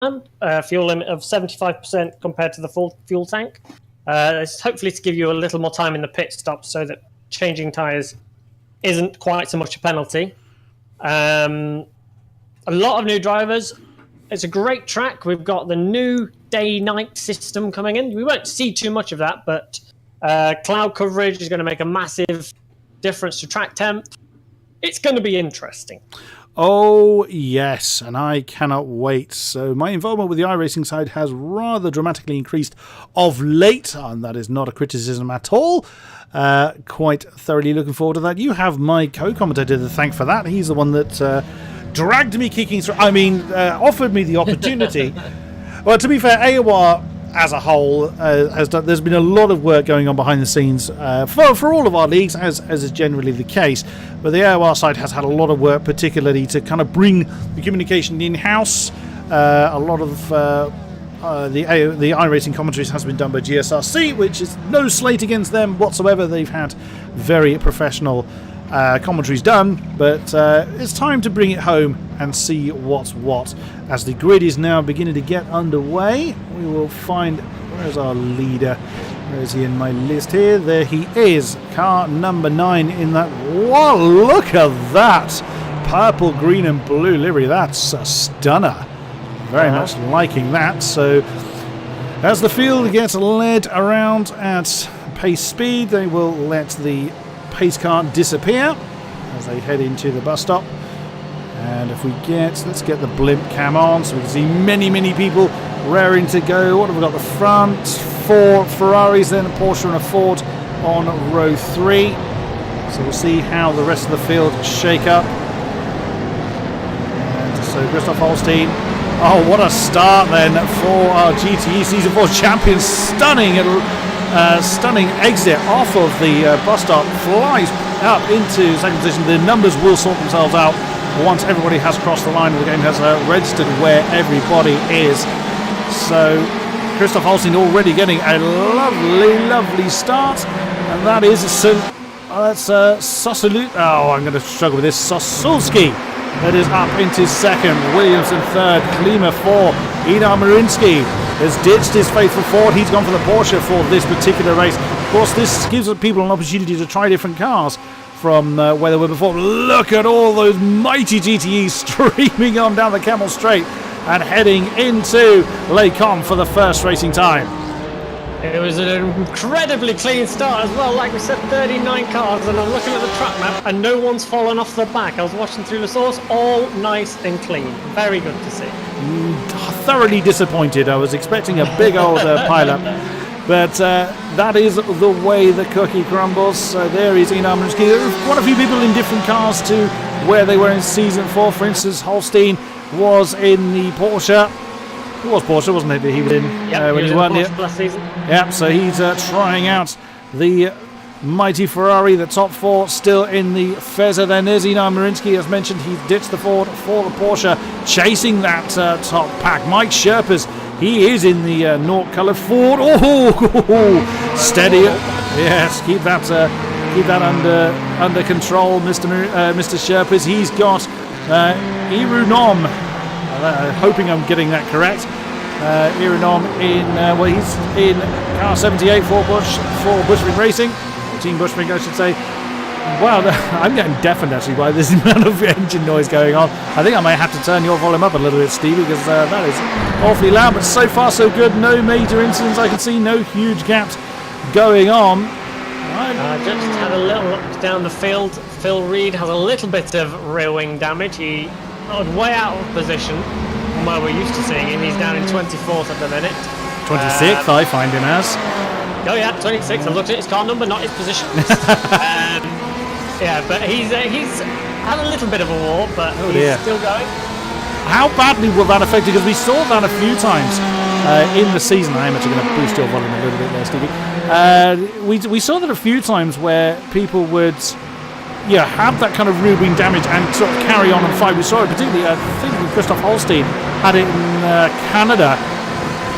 fuel limit of 75% compared to the full fuel tank. It's hopefully to give you a little more time in the pit stop so that changing tyres isn't quite so much a penalty. A lot of new drivers. It's a great track. We've got the new day-night system coming in. We won't see too much of that, but cloud coverage is going to make a massive difference to track temp. It's going to be interesting. Oh, yes, and I cannot wait. So my involvement with the iRacing side has rather dramatically increased of late, and that is not a criticism at all. Quite thoroughly looking forward to that. You have my co-commentator to thank for that. He's the one that dragged me kicking through. Offered me the opportunity. Well, to be fair, AOR as a whole has done. There's been a lot of work going on behind the scenes for all of our leagues, as is generally the case. But the AOR side has had a lot of work, particularly to kind of bring the communication in-house. A lot of the iRacing commentaries has been done by GSRC, which is no slate against them whatsoever. They've had very professional commentaries done, but it's time to bring it home and see what's what. As the grid is now beginning to get underway, we will find, where's our leader? Where is he in my list here? There he is, car number 9 in that. Whoa, look at that purple, green and blue livery. That's a stunner. Very much liking that. So as the field gets led around at pace speed, they will let the pace car disappear as they head into the bus stop. And if we let's get the blimp cam on so we can see many people raring to go. What have we got? The front 4 Ferraris, then a Porsche and a Ford on row 3. So we'll see how the rest of the field shake up. And so Christoph Holstein. Oh, what a start then for our GTE Season 4 champions. Stunning exit off of the bus stop. Flies up into second position. The numbers will sort themselves out once everybody has crossed the line and the game has registered where everybody is. So Christoph Holstein already getting a lovely start, and that is Sosulski. Oh, I'm going to struggle with this. Sosulski that is up into second. Williamson third. Klima 4. Einar Marinsky has ditched his faithful Ford. He's gone for the Porsche for this particular race. Of course, this gives people an opportunity to try different cars from where they were before. Look at all those mighty GTEs streaming on down the Camel Straight and heading into Les Combes for the first racing time. It was an incredibly clean start as well. Like we said, 39 cars, and I'm looking at the track map and no one's fallen off the back. I was watching through the source, all nice and clean. Very good to see. Thoroughly disappointed. I was expecting a big old pile-up. But that is the way the cookie crumbles. So there is Einar Marinsky. There are quite a few people in different cars to where they were in Season 4. For instance, Holstein was in the Porsche. It was Porsche, wasn't it? He was in when he weren't here last season. Yeah, so he's trying out the mighty Ferrari. The top 4 still in the Fezzer. Then there's Einar Marinsky, as mentioned. He ditched the Ford for the Porsche, chasing that top pack. Mike Sherpas, he is in the Naught coloured Ford. Oh, steady. Yes, keep that under control, Mr. Sherpas. He's got Irunom. Hoping I'm getting that correct. Irunom he's in car 78 for Bushwick Racing, Team Bushwick, I should say. Wow, I'm getting deafened actually by this amount of engine noise going on. I think I might have to turn your volume up a little bit, Stevie, because that is awfully loud. But so far so good. No major incidents I can see. No huge gaps going on. Just had a little look down the field. Phil Reed has a little bit of rear wing damage. He way out of position from where we're used to seeing him. He's down in 24th at the minute. 26th, I find him as. Oh yeah, 26th. I've looked at his car number, not his position. Yeah, but he's had a little bit of a walk, but he's still going. How badly will that affect it? Because we saw that a few times in the season. I am actually going to boost your volume a little bit there, Stevie. We saw that a few times where people would have that kind of rear wing damage and sort of carry on and fight. We saw it particularly, I think Christoph Holstein had it in Canada.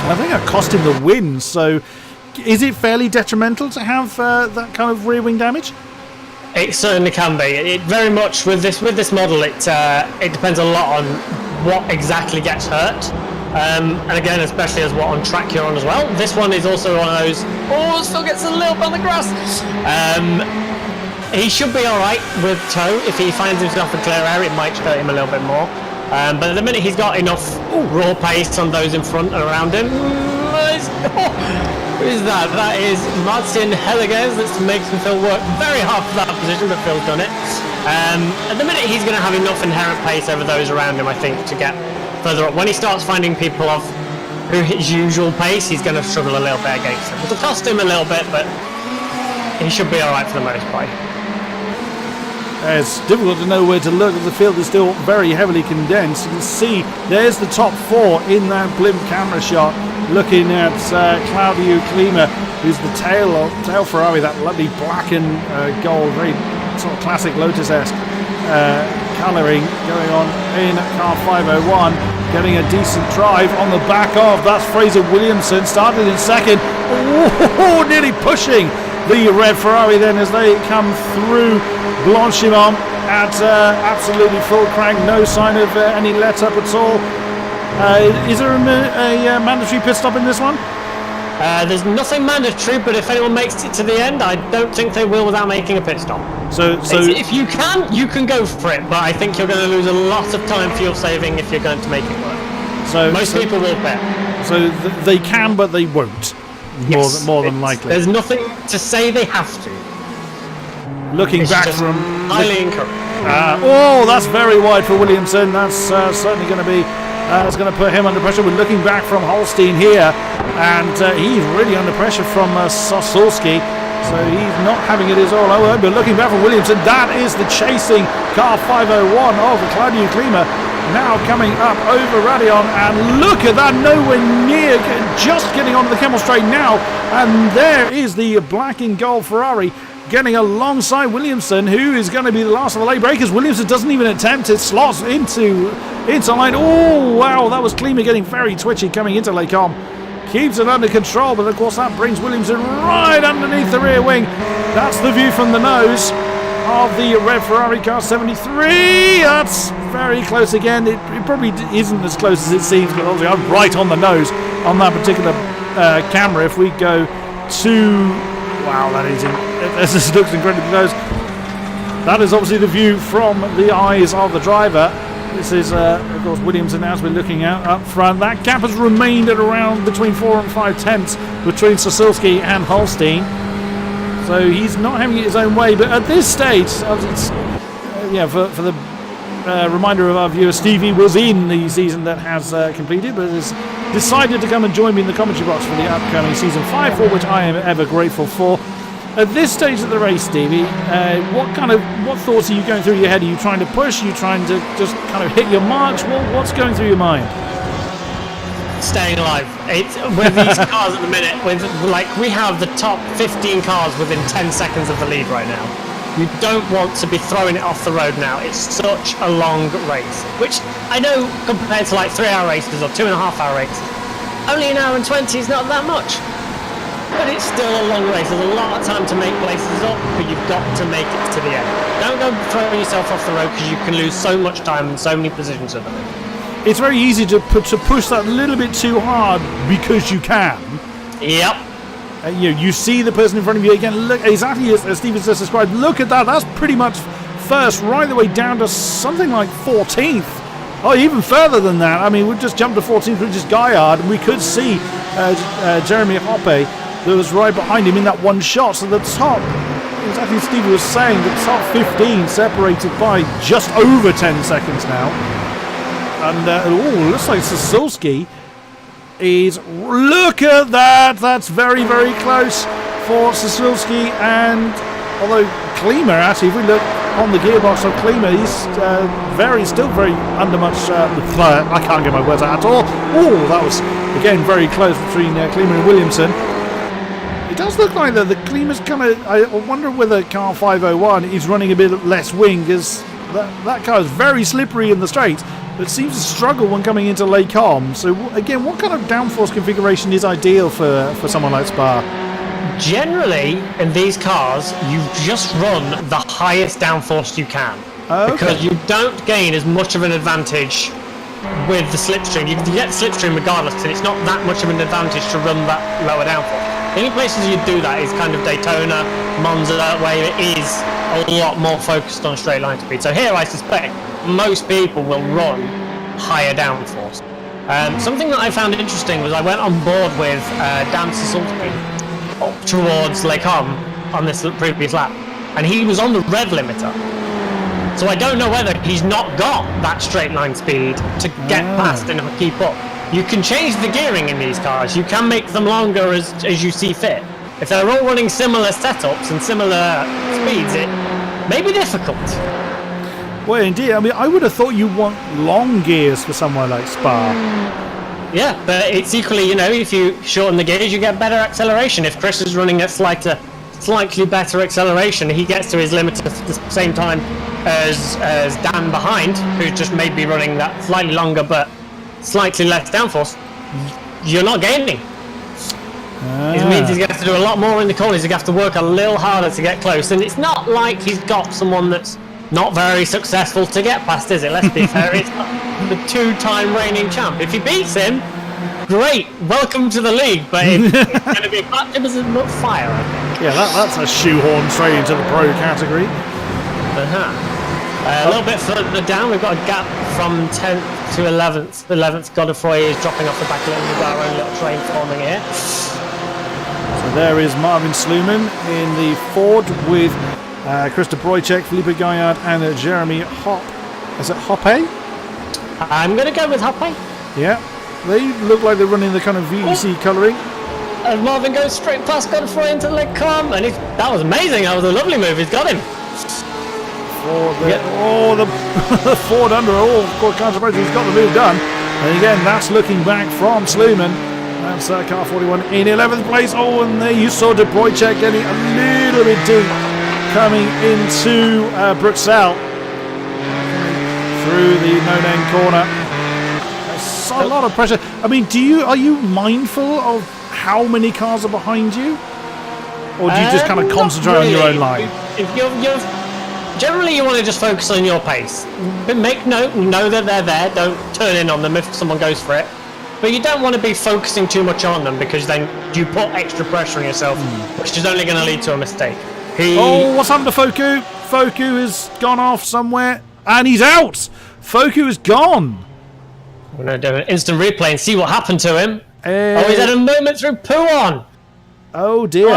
I think that cost him the win. So is it fairly detrimental to have that kind of rear wing damage? It certainly can be. It very much with this model. It depends a lot on what exactly gets hurt. And again, especially as what on track you're on as well. This one is also one of those, still gets a little bit on the grass. He should be alright with toe. If he finds himself in clear air, it might hurt him a little bit more. But at the minute he's got enough raw pace on those in front and around him. Who is that? That is Martin Helliges. That makes him Phil work very hard for that position, but Phil's done it. At the minute he's going to have enough inherent pace over those around him, I think, to get further up. When he starts finding people off who his usual pace, he's going to struggle a little bit against them. It'll cost him a little bit, but he should be alright for the most part. It's difficult to know where to look as the field is still very heavily condensed. You can see there's the top four in that blimp camera shot, looking at Claudio Klima, who's the tail Ferrari, that lovely black and gold, very sort of classic Lotus-esque colouring going on in car 501, getting a decent drive on the back of. That's Fraser Williamson, started in second, nearly pushing the red Ferrari then as they come through Blanchimont at absolutely full crank, no sign of any let up at all. Is there a mandatory pit stop in this one? There's nothing mandatory, but if anyone makes it to the end, I don't think they will without making a pit stop. So if you can go for it, but I think you're going to lose a lot of time fuel saving if you're going to make it work. So most people will bet. So they can, but they won't. Yes, more than likely. There's nothing to say they have to. Looking back from highly encouraged. That's very wide for Williamson. That's certainly going to be. That's going to put him under pressure. We're looking back from Holstein here, and he's really under pressure from Sosulski. So he's not having it his all over. But looking back from Williamson, that is the chasing car 501 of Claudio Klima. Now coming up over Radion, and look at that, nowhere near, just getting onto the Kemmel Straight now, and there is the black and gold Ferrari getting alongside Williamson, who is going to be the last of the late breakers. Williamson doesn't even attempt it, slots into line. Oh wow, that was Klima getting very twitchy coming into Les Combes. Keeps it under control, but of course that brings Williamson right underneath the rear wing. That's the view from the nose of the red Ferrari car 73. That's very close again. It probably isn't as close as it seems, but obviously I'm right on the nose on that particular camera. If we go to, wow, this looks incredibly close. That is obviously the view from the eyes of the driver. This is of course Williamson as we're looking out up front. That gap has remained at around between 4 and 5 tenths between Sosulski and Holstein. So he's not having it his own way, but at this stage, for the reminder of our viewers, Stevie was in the season that has completed, but has decided to come and join me in the commentary box for the upcoming season 5, for which I am ever grateful for. At this stage of the race, Stevie, what thoughts are you going through your head? Are you trying to push? Are you trying to just kind of hit your marks? What's going through your mind? Staying alive. With these cars at the minute, we have the top 15 cars within 10 seconds of the lead right now. You don't want to be throwing it off the road now. It's such a long race, which I know compared to like 3-hour races or 2.5-hour races, only an hour and 20 is not that much. But it's still a long race. There's a lot of time to make places up, but you've got to make it to the end. Don't go throwing yourself off the road because you can lose so much time and so many positions at the minute. It's very easy to push that little bit too hard because you can. Yep. You see the person in front of you again. Look, exactly as Stephen's just described. Look at that. That's pretty much first, right the way down to something like 14th. Oh, even further than that. I mean, we've just jumped to 14th, which is Gaillard, and we could see Jeremy Hoppe, that was right behind him in that one shot. So the top, exactly as Stevie was saying, the top 15 separated by just over 10 seconds now. And looks like Sosulski is, look at that, that's very, very close for Sosulski. And although Klima, actually, if we look on the gearbox of Klima, he's still very under much, I can't get my words out at all. Oh, that was, again, very close between Klima and Williamson. It does look like that the Klima's kind of, I wonder whether car 501 is running a bit less wing, because that car is very slippery in the straight. But seems to struggle when coming into Les Combes. So again, what kind of downforce configuration is ideal for someone like Spa? Generally, in these cars, you just run the highest downforce you can. Okay. Because you don't gain as much of an advantage with the slipstream. You get the slipstream regardless, and it's not that much of an advantage to run that lower downforce. The only places you do that is kind of Daytona, Monza, where it is a lot more focused on straight line speed. So here I suspect most people will run higher downforce. Something that I found interesting was I went on board with Dan Sissulski up towards Lake Holm on this previous lap, and he was on the rev limiter. So I don't know whether he's not got that straight line speed to get past and keep up. You can change the gearing in these cars. You can make them longer as you see fit. If they're all running similar setups and similar speeds, it may be difficult. Well, indeed. I mean, I would have thought you want long gears for somewhere like Spa. Yeah, but it's equally, if you shorten the gears, you get better acceleration. If Chris is running at slightly better acceleration, he gets to his limit at the same time as Dan behind, who's just maybe running that slightly longer but slightly less downforce. You're not gaining. It means he's going to have to do a lot more in the corners. He's going to have to work a little harder to get close. And it's not like he's got someone that's not very successful to get past, is it? Let's be fair. It's the two-time reigning champ. If he beats him, great. Welcome to the league. But it's going to be a baptism of fire, I think. Yeah, that's a shoehorn straight into the pro category. A little bit further down, we've got a gap from 10th to 11th. 11th, Godefroy is dropping off the back a little. We've got our own little train forming here. So there is Marvin Sluman in the Ford with Krista Brojcek, Felipe Gaillard and Jeremy Hoppe. Is it Hoppe? I'm going to go with Hoppe. Yeah, they look like they're running the kind of VEC colouring. And Marvin goes straight past Godefroy into the leg calm, and that was amazing. That was a lovely move. He's got him. The Ford under. Can't surprise he's got the move done. And again, that's looking back from Sluman. That's car 41 in 11th place. And there you saw De Bruyne getting a little bit deep, coming into Bruxelles through the no-name corner. That's a lot of pressure. I mean, are you mindful of how many cars are behind you, or do you just kind of concentrate on your own line? Generally, you want to just focus on your pace. But make note, know that they're there. Don't turn in on them if someone goes for it. But you don't want to be focusing too much on them, because then you put extra pressure on yourself, which is only going to lead to a mistake. What's happened to Foku? Foku has gone off somewhere, and he's out. Foku is gone. We're going to do an instant replay and see what happened to him. He's had a moment through Pouon. Oh dear.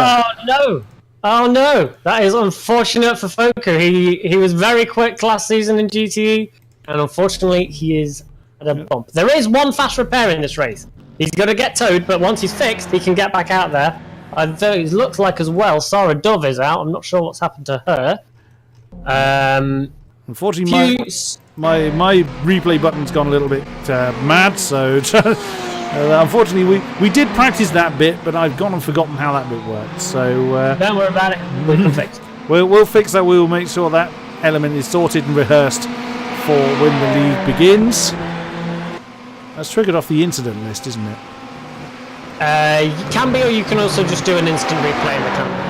Oh no, that is unfortunate for Foku. He was very quick last season in GTE, and unfortunately he is at a bump. There is one fast repair in this race. He's going to get towed, but once he's fixed, he can get back out there. It looks like as well Sarah Dove is out. I'm not sure what's happened to her. Unfortunately, my replay button's gone a little bit mad, so unfortunately we did practice that bit, but I've gone and forgotten how that bit worked. So don't worry about it. We can fix it. We'll fix that. We'll make sure that element is sorted and rehearsed for when the league begins. That's triggered off the incident list, isn't it? You can be, or you can also just do an instant replay in the camera.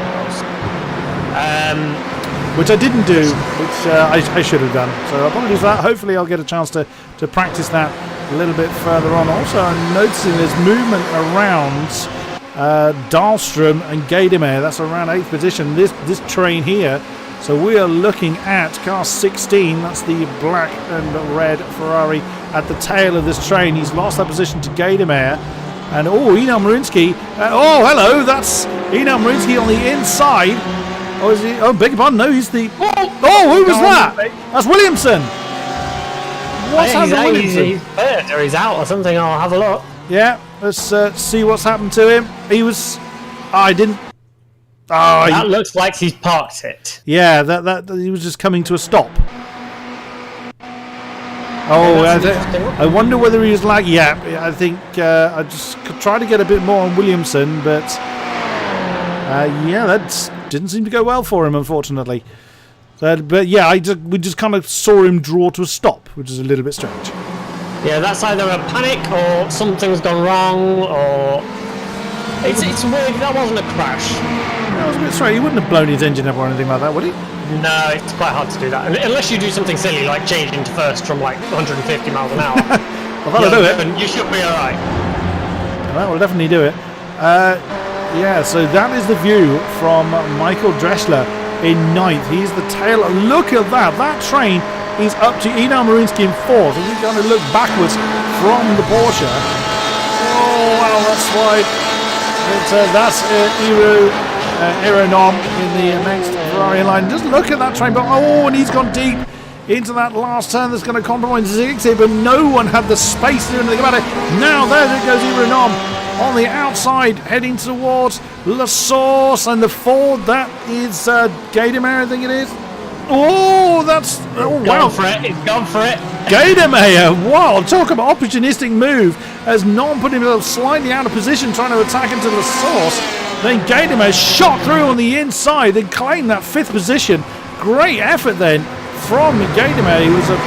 Which I didn't do, which I should have done. So apologies for that. Hopefully I'll get a chance to practice that a little bit further on. Also, I'm noticing there's movement around Dahlstrom and Gaydemeyer. That's around 8th position. This train here. So we are looking at car 16. That's the black and red Ferrari at the tail of this train. He's lost that position to Gaydemeyer. And Enel Marinsky. Hello. That's Enel Marinsky on the inside. Oh, is he? Oh, beg your pardon. No, he's the. Oh, who was that? That's Williamson. What's happened to Williamson? He's hurt or he's out or something. I'll have a look. Yeah, let's see what's happened to him. He was. I didn't. That looks like he's parked it. Yeah, that he was just coming to a stop. I wonder whether he was like. Yeah, I think I just tried to get a bit more on Williamson, but that didn't seem to go well for him, unfortunately. But yeah, we just kind of saw him draw to a stop, which is a little bit strange. Yeah, that's either a panic or something's gone wrong, or it's weird. That wasn't a crash. That was a bit strange. He wouldn't have blown his engine up or anything like that, would he? No, it's quite hard to do that unless you do something silly like changing to first from like 150 miles an hour. Well, that'll do it. You should be all right. That will definitely do it. Yeah, so that is the view from Michael Dreschler in 9th. He's the tail. Look at that. That train is up to Einar Marinsky in 4th. And we're going to look backwards from the Porsche. Oh, wow, that's wide. That's Aeronom in the next Ferrari line. Just look at that train. But oh, and he's gone deep into that last turn that's going to compromise Ziggs here, but no one had the space to do anything about it. Now there goes Aeronom on the outside, heading towards La Source, and the Ford, that is Gadamer, I think it is. Oh, that's... Oh, wow. It's gone for it. Gadamer, wow, talk about opportunistic move, as Nom put himself slightly out of position trying to attack into La Source. Then Gadamer shot through on the inside and claimed that 5th position. Great effort then from Gadamer. He was a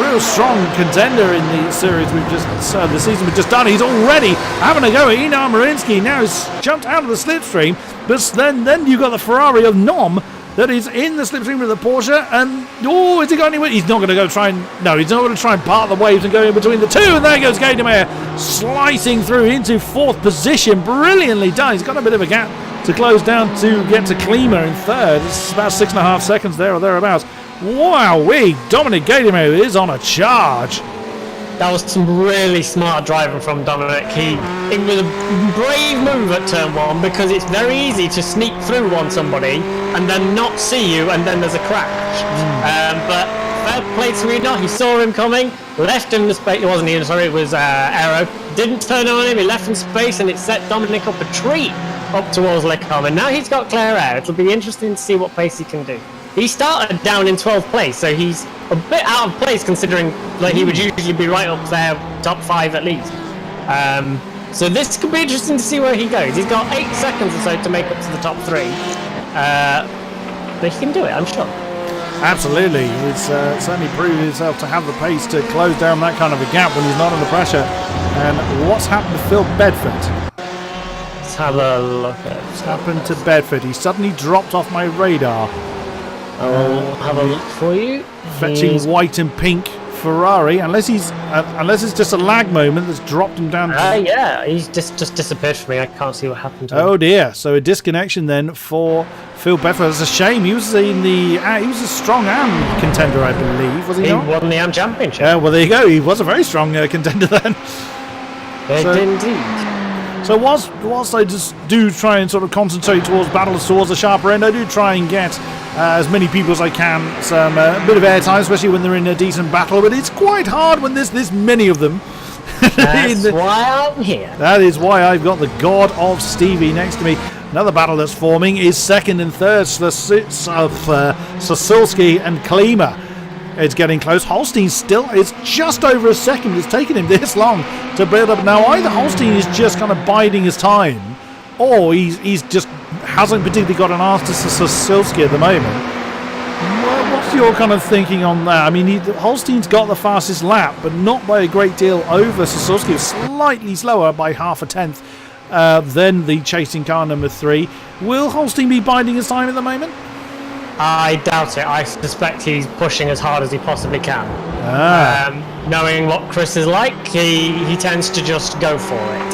real strong contender in the series we've just the season we've just done. He's already having a go at Einar Marinsky. Now he's jumped out of the slipstream, but then you've got the Ferrari of Nom that is in the slipstream with the Porsche, and oh, has he got anywhere? He's not going to go try and he's not going to try and part the waves and go in between the two, and there goes Gadamer slicing through into 4th position. Brilliantly done. He's got a bit of a gap to close down to get to Klima in 3rd. It's about 6.5 seconds there or thereabouts. Wow-wee, Dominic Gadamer is on a charge. That was some really smart driving from Dominic. It was a brave move at turn 1, because it's very easy to sneak through on somebody and then not see you, and then there's a crash. But fair play to Einar. He saw him coming, left him the space. It wasn't Einar, sorry, it was Aero. Didn't turn on him, he left him space, and it set Dominic up a treat up towards Lecombe. And now he's got clear air. It'll be interesting to see what pace he can do. He started down in 12th place, so he's a bit out of place considering like he would usually be right up there, top 5 at least. So this could be interesting to see where he goes. He's got 8 seconds or so to make up to the top 3. But he can do it, I'm sure. Absolutely. It's certainly proved himself to have the pace to close down that kind of a gap when he's not under pressure. And what's happened to Phil Bedford? Let's have a look at what's happened to Bedford. He suddenly dropped off my radar. I'll have a look for you. Fetching white and pink Ferrari, unless it's just a lag moment that's dropped him down. Yeah, he's just disappeared from me. I can't see what happened to him. Oh dear! So a disconnection then for Phil Bedford. It's a shame. He was he was a strong AM contender, I believe. Was he not? He won the AM championship. Yeah, well there you go. He was a very strong contender then. Indeed. So whilst I just do try and sort of concentrate towards battles towards the sharper end, I do try and get as many people as I can some bit of airtime, especially when they're in a decent battle. But it's quite hard when there's this many of them. That's why I'm here. That is why I've got the God of Stevie next to me. Another battle that's forming is 2nd and 3rd, Sasulski and Klima. It's getting close. Holstein still is just over a second. It's taken him this long to build up. Now either Holstein is just kind of biding his time, or he's just hasn't particularly got an answer to Sasulski at the moment. Well, what's your kind of thinking on that? I mean, Holstein's got the fastest lap, but not by a great deal over Sasulski. Slightly slower by 0.5 tenth than the chasing car number 3. Will Holstein be biding his time at the moment? I doubt it. I suspect he's pushing as hard as he possibly can. Knowing what Chris is like, he tends to just go for it.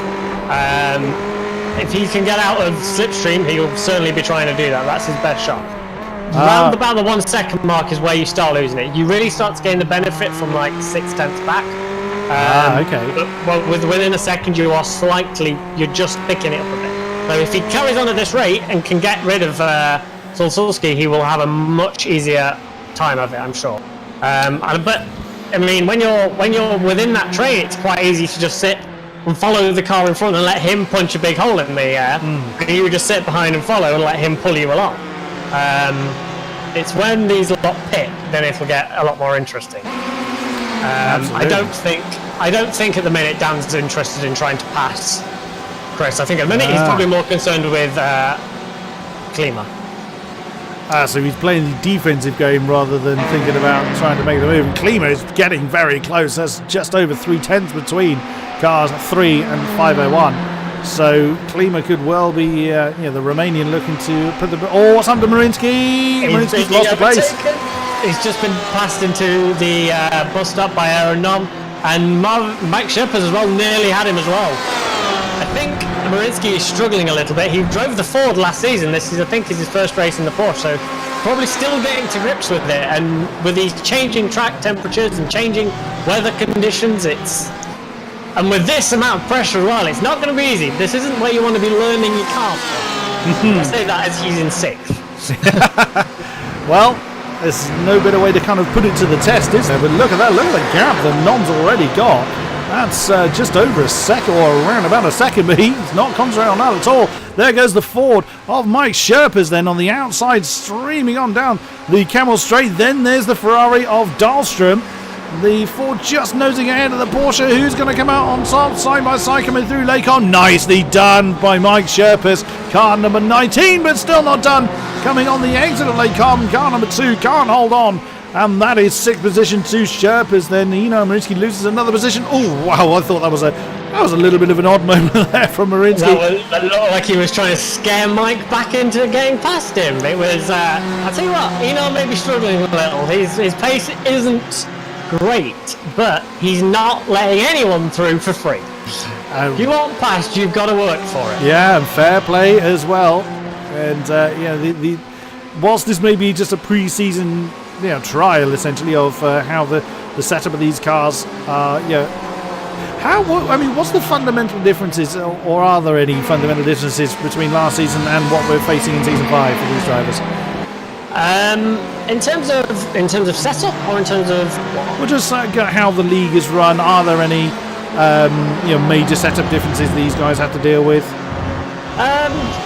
If he can get out of slipstream, he'll certainly be trying to do that. That's his best shot. Round about the 1 second mark is where you start losing it. You really start to gain the benefit from like 6 tenths back. Okay. But within a second, you're just picking it up a bit. So if he carries on at this rate and can get rid of Sasulski, he will have a much easier time of it, I'm sure. But I mean, when you're within that train, it's quite easy to just sit and follow the car in front and let him punch a big hole in the air. And you would just sit behind and follow and let him pull you along. It's when these lot pit, then it'll get a lot more interesting. I don't think at the minute Dan's interested in trying to pass Chris. I think at the minute he's probably more concerned with Klima. So he's playing the defensive game rather than thinking about trying to make the move. And Klima is getting very close. That's just over 3 tenths between cars 3 and 501. So Klima could well be the Romanian looking to put the... Oh, what's happened to Marinsky? Marinsky's lost the place. He's just been passed into the bus stop by Aeronom. And Mike Sherpas as well nearly had him as well. I think Marinsky is struggling a little bit. He drove the Ford last season. This is, I think, is his first race in the Porsche, so probably still getting to grips with it. And with these changing track temperatures and changing weather conditions, and with this amount of pressure as well, it's not going to be easy. This isn't where you want to be learning your car from. I say that as he's in 6th. Well, there's no better way to kind of put it to the test, is there? But look at that, look at the gap that Nom's already got. That's just over a second, or around about a second, but he's not concentrating on that at all. There goes the Ford of Mike Sherpas then on the outside, streaming on down the Camel Straight. Then there's the Ferrari of Dahlstrom. The Ford just nosing ahead of the Porsche. Who's going to come out on top, side by side, coming through Lakon? Nicely done by Mike Sherpas. Car number 19, but still not done. Coming on the exit of Lakon. Car number 2 can't hold on. And that is 6th position to Sherpas. Then Eno Marinsky loses another position. Oh, wow, I thought that was a little bit of an odd moment there from Marinsky. That looked like he was trying to scare Mike back into getting past him. It was, I'll tell you what, Eno may be struggling a little. His pace isn't great, but he's not letting anyone through for free. If you want past, you've got to work for it. Yeah, and fair play as well. And the whilst this may be just a pre-season trial essentially of how the setup of these cars are, what's the fundamental differences, or are there any fundamental differences between last season and what we're facing in season 5 for these drivers? In terms of setup, or in terms of well, just how the league is run. Are there any major setup differences these guys have to deal with?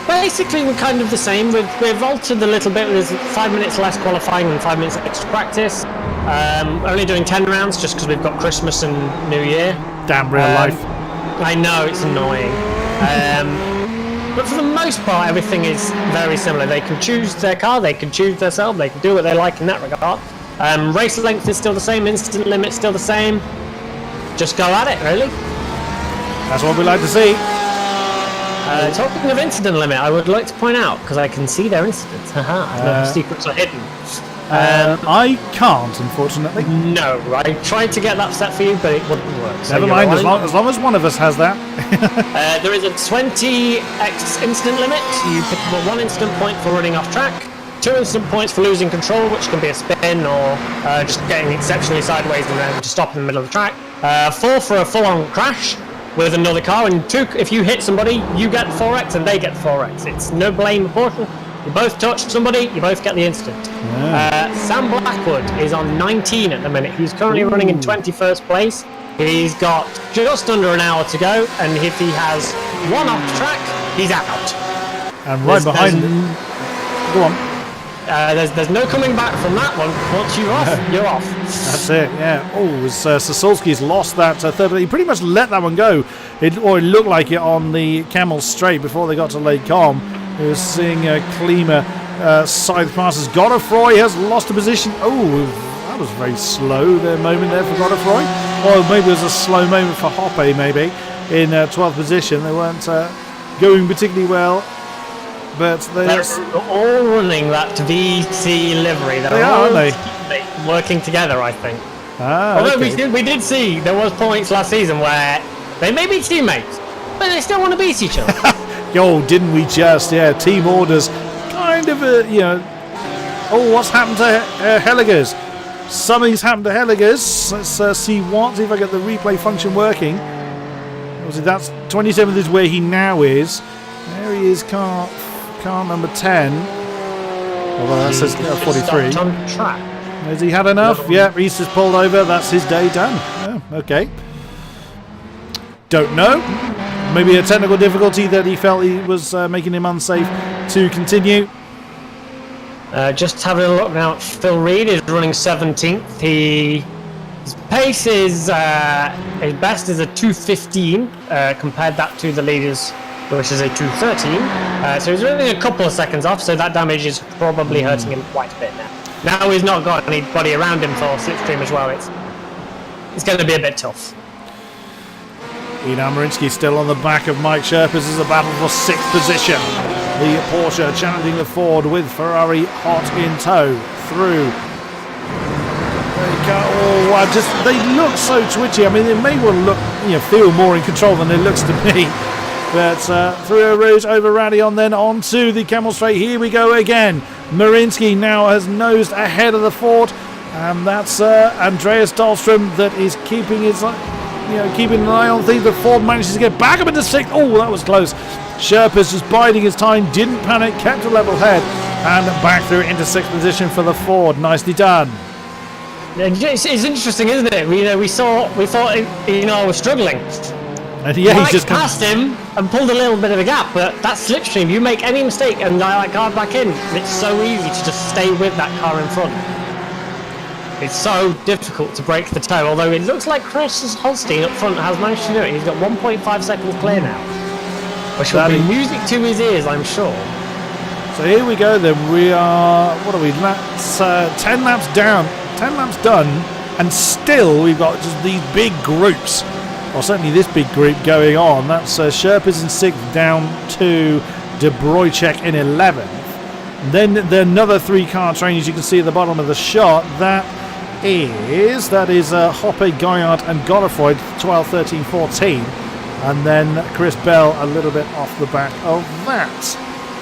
Basically, we're kind of the same. We've altered a little bit. There's 5 minutes less qualifying and 5 minutes extra practice. We're only doing 10 rounds just because we've got Christmas and New Year. Damn real life. I know, it's annoying. But for the most part, everything is very similar. They can choose their car, they can choose their setup, they can do what they like in that regard. Race length is still the same, instant limit still the same. Just go at it, really. That's what we like to see. Talking of incident limit, I would like to point out, because I can see their incidents. No secrets are hidden. I can't, unfortunately. No, I tried to get that set for you, but it wouldn't work. So never mind, as long as one of us has that. There is a 20x incident limit. You pick up 1 incident point for running off track, 2 instant points for losing control, which can be a spin or just getting exceptionally sideways and then to stop in the middle of the track. 4 for a full-on crash with another car, and 2 if you hit somebody, you get 4x and they get 4x. It's no blame proportion. You both touched somebody, you both get the instant. Yeah. Sam Blackwood is on 19 at the minute. He's currently running in 21st place. He's got just under an hour to go, and if he has 1 off the track, he's out. And right behind him, go on. There's no coming back from that one. Once you're off, you're off. That's it, yeah. Oh, Sasulski's lost that third. He pretty much let that one go. It looked like it on the Camel Straight before they got to Lake Com. We were seeing Klima side passes. Godefroy has lost a position. Oh, that was very slow, the moment there for Godefroy. Or maybe it was a slow moment for Hoppe, maybe, in 12th position. They weren't going particularly well. But they're all running that VC livery. They are, aren't they? Working together, I think. Although okay. we did see there was points last season where they may be teammates, but they still want to beat each other. Yo, didn't we just? Yeah, team orders. Kind of Oh, what's happened to Helligers? Something's happened to Helligers. Let's see what. See if I get the replay function working. Obviously, that's 27th is where he now is. There he is, car number 10. Although that says 43. On track. Has he had enough? Yeah, he's just pulled over. That's his day done. Yeah, okay. Don't know. Maybe a technical difficulty that he felt he was making him unsafe to continue. Just having a look now at Phil Reed is running 17th. His pace is his best is a 2:15. Compared that to the leaders, which is a 2:13. So he's running a couple of seconds off. So that damage is probably hurting him quite a bit now. Now he's not got anybody around him for slipstream as well. It's going to be a bit tough. Eno Marinsky still on the back of Mike Sherpas as a battle for 6th position. The Porsche challenging the Ford with Ferrari hot in tow through. There you go. Oh, wow, just they look so twitchy. I mean, they may well look, feel more in control than it looks to me. But through a route over Radion, then onto the Camel Straight. Here we go again. Marinsky now has nosed ahead of the Ford, and that's Andreas Dahlstrom that is keeping his, keeping an eye on things. The Ford manages to get back up into 6th. Oh, that was close. Sherpa's just biding his time, didn't panic, kept a level head, and back through into 6th position for the Ford. Nicely done. It's interesting, isn't it? We thought was struggling. And yeah, Mike he's just passed him and pulled a little bit of a gap, but that slipstream, you make any mistake and that car back in, it's so easy to just stay with that car in front. It's so difficult to break the toe, although it looks like Chris Holstein up front has managed to do it. He's got 1.5 seconds clear now, which will be music to his ears, I'm sure. So here we go then. We are, what are we, 10 laps down, 10 laps done, and still we've got just these big groups. Well, certainly this big group going on. That's Sherpa's in 6th, down to De Bruycek in 11th. Then the another 3-car train, as you can see at the bottom of the shot, that is Hoppe, Goyard and Godefroy, 12, 13, 14. And then Chris Bell a little bit off the back of that.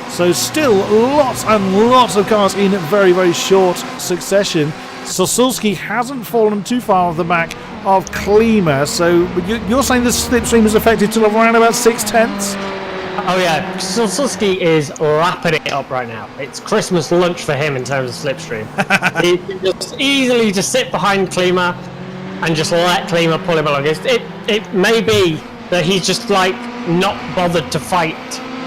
So still lots and lots of cars in very, very short succession. Sosulski hasn't fallen too far off the back of Klima, so you're saying the slipstream is affected to around about 6/10? Oh yeah, Sosulski is wrapping it up right now. It's Christmas lunch for him in terms of slipstream. He can just easily just sit behind Klima and just let Klima pull him along. It may be that he's just not bothered to fight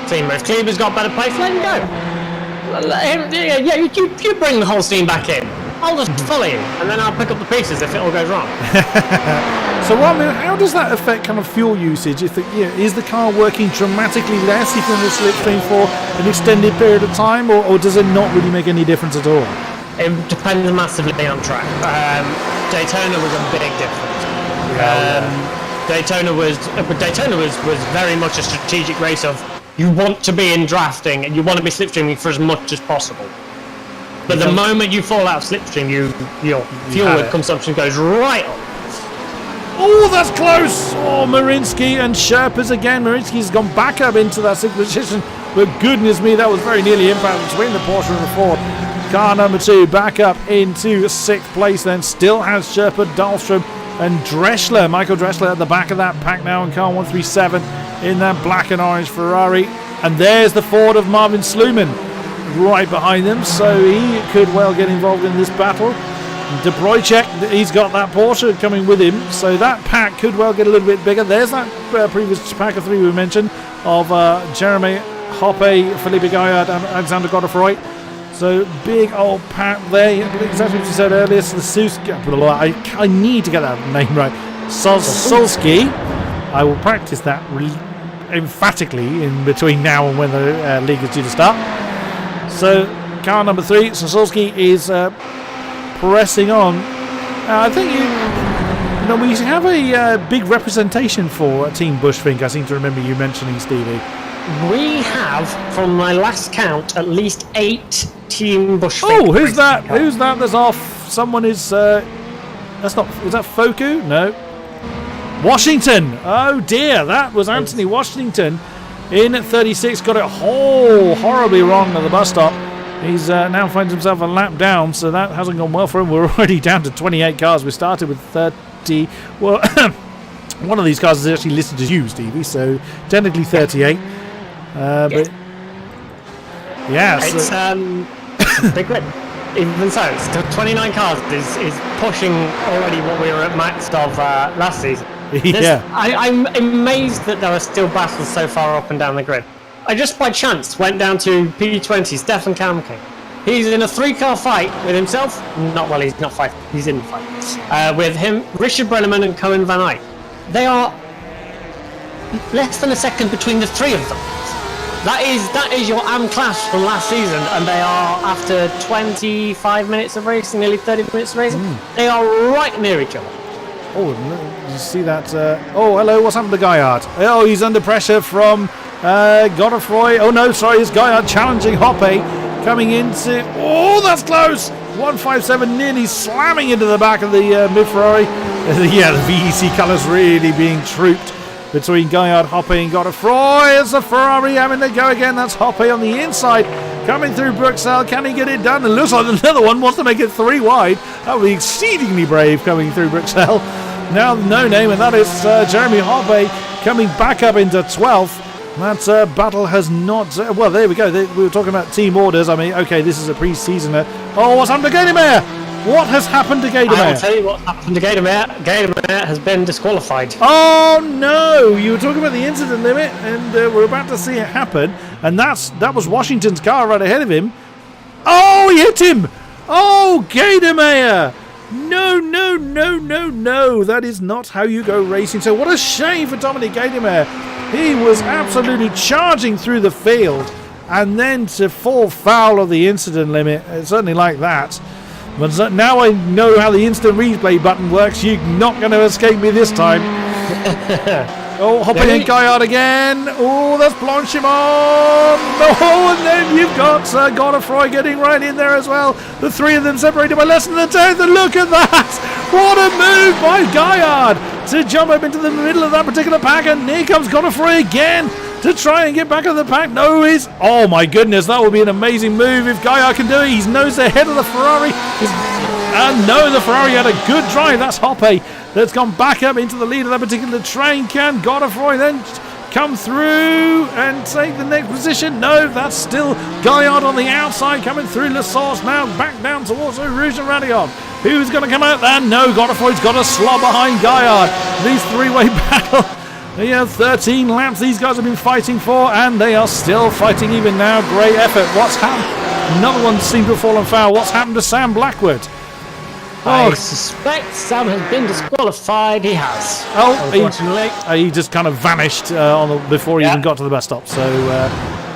Klima. If Klima's got better pace, let him go. Let him, you bring the Holstein back in. I'll just follow you, and then I'll pick up the pieces if it all goes wrong. So, how does that affect kind of fuel usage? Is the car working dramatically less if you're in the slipstream for an extended period of time, or does it not really make any difference at all? It depends massively on track. Daytona was a big difference. Daytona was very much a strategic race of you want to be in drafting and you want to be slipstreaming for as much as possible. But the moment you fall out of slipstream, your fuel consumption goes right up. Oh, that's close! Oh, Marinsky and Sherpas again. Marinsky's gone back up into that 6th position. But goodness me, that was very nearly impact between the Porsche and the Ford. Car number 2 back up into 6th place then. Still has Sherpa, Dahlstrom and Dressler. Michael Dressler at the back of that pack now in car 137 in that black and orange Ferrari. And there's the Ford of Marvin Sluman right behind them, so he could well get involved in this battle. De Bruycek, he's got that Porsche coming with him, so that pack could well get a little bit bigger. There's that previous pack of 3 we mentioned of Jeremy Hoppe, Felipe Gaillard and Alexander Godefroy. So big old pack there, exactly what you said earlier. I need to get that name right. Sosulski. I will practice that emphatically in between now and when the league is due to start. So car number 3, Sosulski is pressing on. I think we have a big representation for Team Bushfink. I seem to remember you mentioning, Stevie. We have, from my last count, at least 8 Team Bushfink. Oh, who's that? Cars. Who's that? There's off. Someone is. That's not. Is that Foku? No. Washington. Oh dear, that was Anthony Washington in at 36. Got it horribly wrong at the bus stop. He's now finds himself a lap down, so that hasn't gone well for him. We're already down to 28 cars. We started with 30. Well, one of these cars is actually listed as you, Stevie, so technically 38. But yeah, it's a big grid. Even so, it's 29 cars is pushing already what we were at max of last season. Yeah. I'm amazed that there are still battles so far up and down the grid. I just by chance went down to P20, Stefan Kamke. He's in a 3-car fight with himself. He's not fighting. He's in the fight. With him, Richard Brenneman and Cohen Van Eyck. They are less than a second between the 3 of them. That is your AM class from last season, and they are, after 25 minutes of racing, nearly 30 minutes of racing, they are right near each other. Oh, you see that? Oh, hello, what's happened to Gaillard? Oh, he's under pressure from Godefroy. Oh, no, sorry, it's Gaillard challenging Hoppe. Coming into... Oh, that's close! 157 nearly slamming into the back of the mid Ferrari. Yeah, the VEC colours really being trooped between Gaillard, Hoppe and Godefroy. It's the Ferrari having to go again. That's Hoppe on the inside. Coming through Bruxelles, can he get it done? It looks like another one wants to make it 3 wide. That would be exceedingly brave coming through Bruxelles. Now no name, and that is Jeremy Hoppe coming back up into 12th. That battle has not... well, there we go. We were talking about team orders. I mean, okay, this is a pre-season. Oh, what's happened to Gaydemeyer? What has happened to Gaydemeyer? I'll tell you what happened to Gaydemeyer. Gaydemeyer has been disqualified. Oh, no. You were talking about the incident limit, and we're about to see it happen. And that was Washington's car right ahead of him. Oh, he hit him. Oh, Gaydemeyer. No, no, no, no, no. That is not how you go racing. So what a shame for Dominic Gaydemeyer. He was absolutely charging through the field. And then to fall foul of the incident limit. It's certainly like that. But now I know how the instant replay button works. You're not going to escape me this time. Oh, Hoppe and Gaillard again. Oh, that's Blanchimont. Oh, and then you've got Godefroy getting right in there as well. The three of them separated by less than a tenth. And look at that. What a move by Gaillard to jump up into the middle of that particular pack. And here comes Godefroy again to try and get back into the pack. No, oh my goodness, that would be an amazing move if Gaillard can do it. He's nose ahead of the Ferrari. No, the Ferrari had a good drive. That's Hoppe that's gone back up into the lead of that particular train. Can Godefroy then come through and take the next position? No, that's still Gaillard on the outside coming through. La Source now back down towards Rouge and Radion. Who's going to come out there? No, Godefroy's got a slot behind Gaillard. These three-way battle. Yeah, 13 laps these guys have been fighting for, and they are still fighting even now. Great effort. What's happened? Another one seemed to have fallen foul. What's happened to Sam Blackwood? I suspect Sam has been disqualified. He has. He just kind of vanished before he even got to the bus stop. So,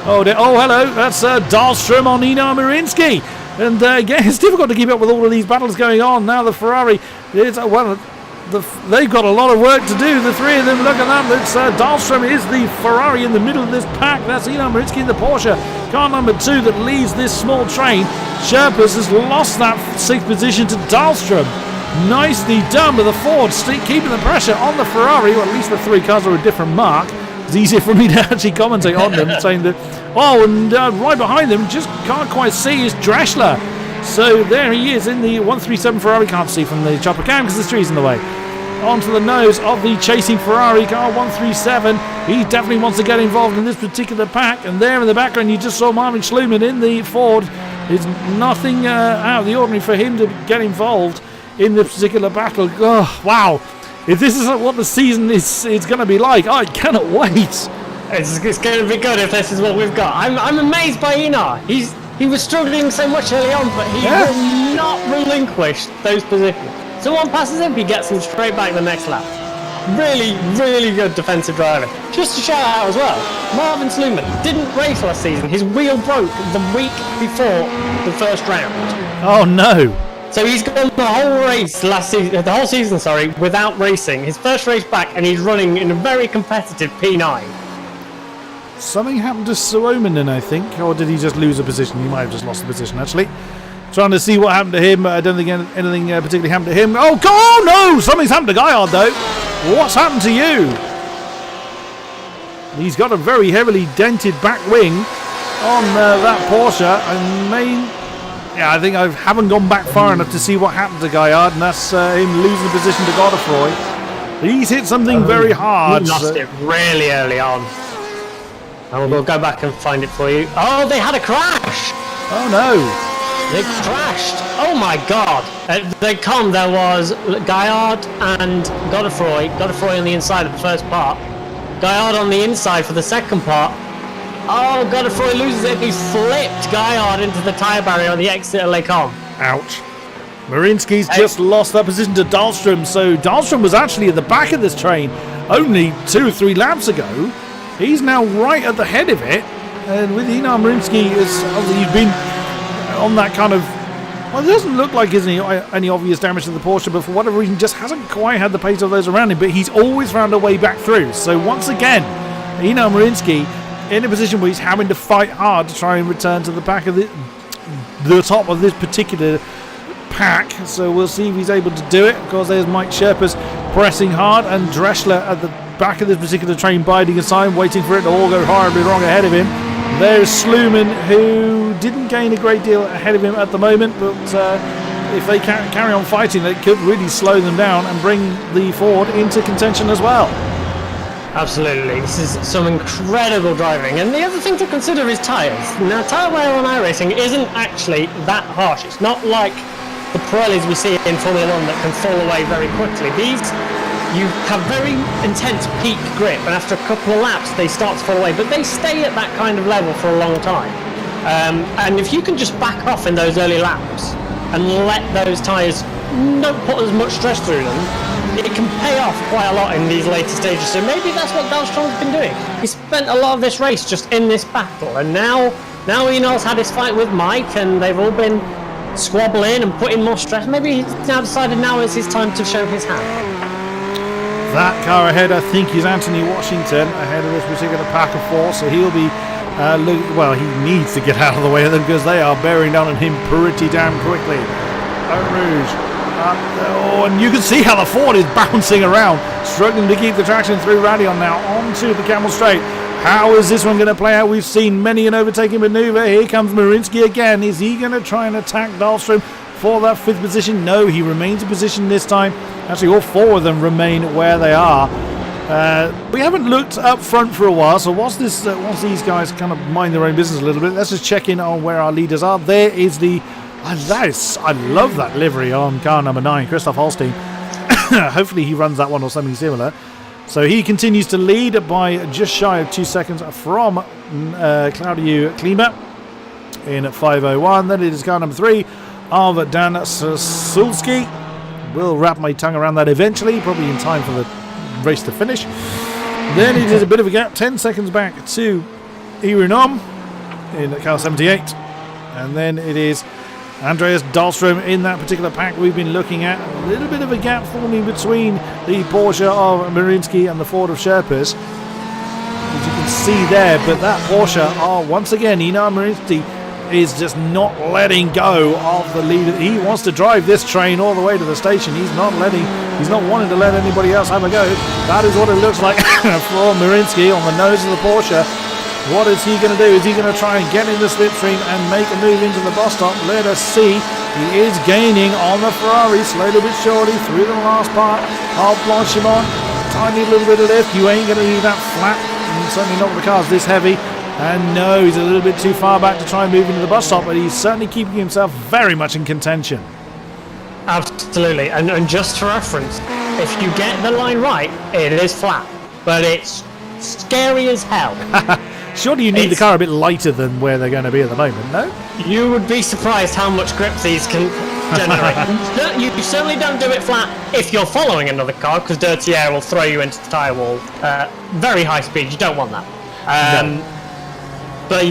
hello. That's Dahlstrom on Einar Marinsky. And again, it's difficult to keep up with all of these battles going on. Now the Ferrari, they've got a lot of work to do. The three of them, look at that. It's Dahlstrom is the Ferrari in the middle of this pack. That's Einar Marinsky in the Porsche. Car number 2 that leads this small train. Sherpas has lost that 6th position to Dahlstrom. Nicely done with the Ford, keeping the pressure on the Ferrari. Well, at least the 3 cars are a different mark. It's easier for me to actually commentate on them, saying that. Oh, and right behind them, just can't quite see, is Dreschler. So there he is in the 137 Ferrari. Can't see from the chopper cam because the tree's in the way. Onto the nose of the chasing Ferrari car 137. He definitely wants to get involved in this particular pack. And there in the background, you just saw Marvin Schlumann in the Ford. It's nothing out of the ordinary for him to get involved in this particular battle. Oh, wow. If this is what the season is going to be like, I cannot wait. It's going to be good if this is what we've got. I'm amazed by Einar. He was struggling so much early on, but he will not relinquish those positions. Someone passes him, he gets him straight back the next lap. Really, really good defensive driving. Just to shout out as well, Marvin Schlumann didn't race last season. His wheel broke the week before the first round. Oh no! So he's gone the whole season, without racing. His first race back, and he's running in a very competitive P9. Something happened to Suominen, I think, or did he just lose a position? He might have just lost the position, actually. Trying to see what happened to him. I don't think anything particularly happened to him. Oh no! Something's happened to Gaillard, though. What's happened to you? He's got a very heavily dented back wing on that Porsche. I think I haven't gone back far enough to see what happened to Gaillard, and that's him losing the position to Godefroy. He's hit something very hard. He lost it really early on. And we'll go back and find it for you. Oh, they had a crash! Oh no! They crashed. Oh my god. There was Gaillard and Godefroy. Godefroy on the inside of the first part. Gaillard on the inside for the second part. Oh, Godefroy loses it. He flipped Gaillard into the tyre barrier on the exit of Les Combes. Ouch. Marinsky's just lost that position to Dahlstrom. So Dahlstrom was actually at the back of this train only 2 or 3 laps ago. He's now right at the head of it. And with Einar Marinsky, he's been on that kind of... Well, it doesn't look like there's any obvious damage to the Porsche, but for whatever reason just hasn't quite had the pace of those around him, but he's always found a way back through. So once again, Einar Marinsky in a position where he's having to fight hard to try and return to the back of the top of this particular pack, so we'll see if he's able to do it. Of course, there's Mike Sherpas pressing hard, and Dressler at the back of this particular train biding his time, waiting for it to all go horribly wrong ahead of him. There's Sluman, who didn't gain a great deal ahead of him at the moment, but if they carry on fighting, they could really slow them down and bring the Ford into contention as well. Absolutely, this is some incredible driving, and the other thing to consider is tyres. Now, tyre wear on iRacing isn't actually that harsh. It's not like the Pirellis we see in Formula 1 that can fall away very quickly. These, you have very intense peak grip, and after a couple of laps they start to fall away, but they stay at that kind of level for a long time. And if you can just back off in those early laps and let those tyres not put as much stress through them, it can pay off quite a lot in these later stages. So maybe that's what Dahlstrom's been doing. He spent a lot of this race just in this battle, and now Enol's had his fight with Mike, and they've all been squabbling and putting more stress. Maybe he's now decided now is his time to show his hand. That car ahead, I think, is Anthony Washington ahead of this particular pack of four, so he'll be he needs to get out of the way of them because they are bearing down on him pretty damn quickly. Rouge. And you can see how the Ford is bouncing around, struggling to keep the traction through Radion now onto the Camel Straight. How is this one going to play out? We've seen many an overtaking manoeuvre. Here comes Marinsky again. Is he going to try and attack Dahlstrom for that fifth position? No, he remains in position this time. Actually, all four of them remain where they are. We haven't looked up front for a while, so once these guys kind of mind their own business a little bit, let's just check in on where our leaders are. There is the... I love that livery on car number 9, Christoph Holstein. Hopefully he runs that one or something similar. So he continues to lead by just shy of 2 seconds from Claudio Klima in 5:01. Then it is car number 3 of Dan Sulski. Will wrap my tongue around that eventually, probably in time for the race to finish. Then it is a bit of a gap, 10 seconds back to Irunom in car 78. And then it is Andreas Dahlstrom in that particular pack we've been looking at. A little bit of a gap forming between the Porsche of Marinsky and the Ford of Sherpas, as you can see there. But that Porsche are once again, Einar Marinsky is just not letting go of the lead. He wants to drive this train all the way to the station. He's not wanting to let anybody else have a go. That is what it looks like for Marinsky on the nose of the Porsche. What is he going to do? Is he going to try and get in the slipstream and make a move into the bus stop? Let us see. He is gaining on the Ferrari slowly but surely through the last part of Blanchimont. Tiny little bit of lift. You ain't going to leave that flat, and certainly not with the cars this heavy. And no, he's a little bit too far back to try and move into the bus stop, but he's certainly keeping himself very much in contention. Absolutely, and just for reference, if you get the line right, it is flat, but it's scary as hell. Surely you need the car a bit lighter than where they're going to be at the moment, no? You would be surprised how much grip these can generate. You certainly don't do it flat if you're following another car, because dirty air will throw you into the tyre wall. Very high speed, you don't want that. No. But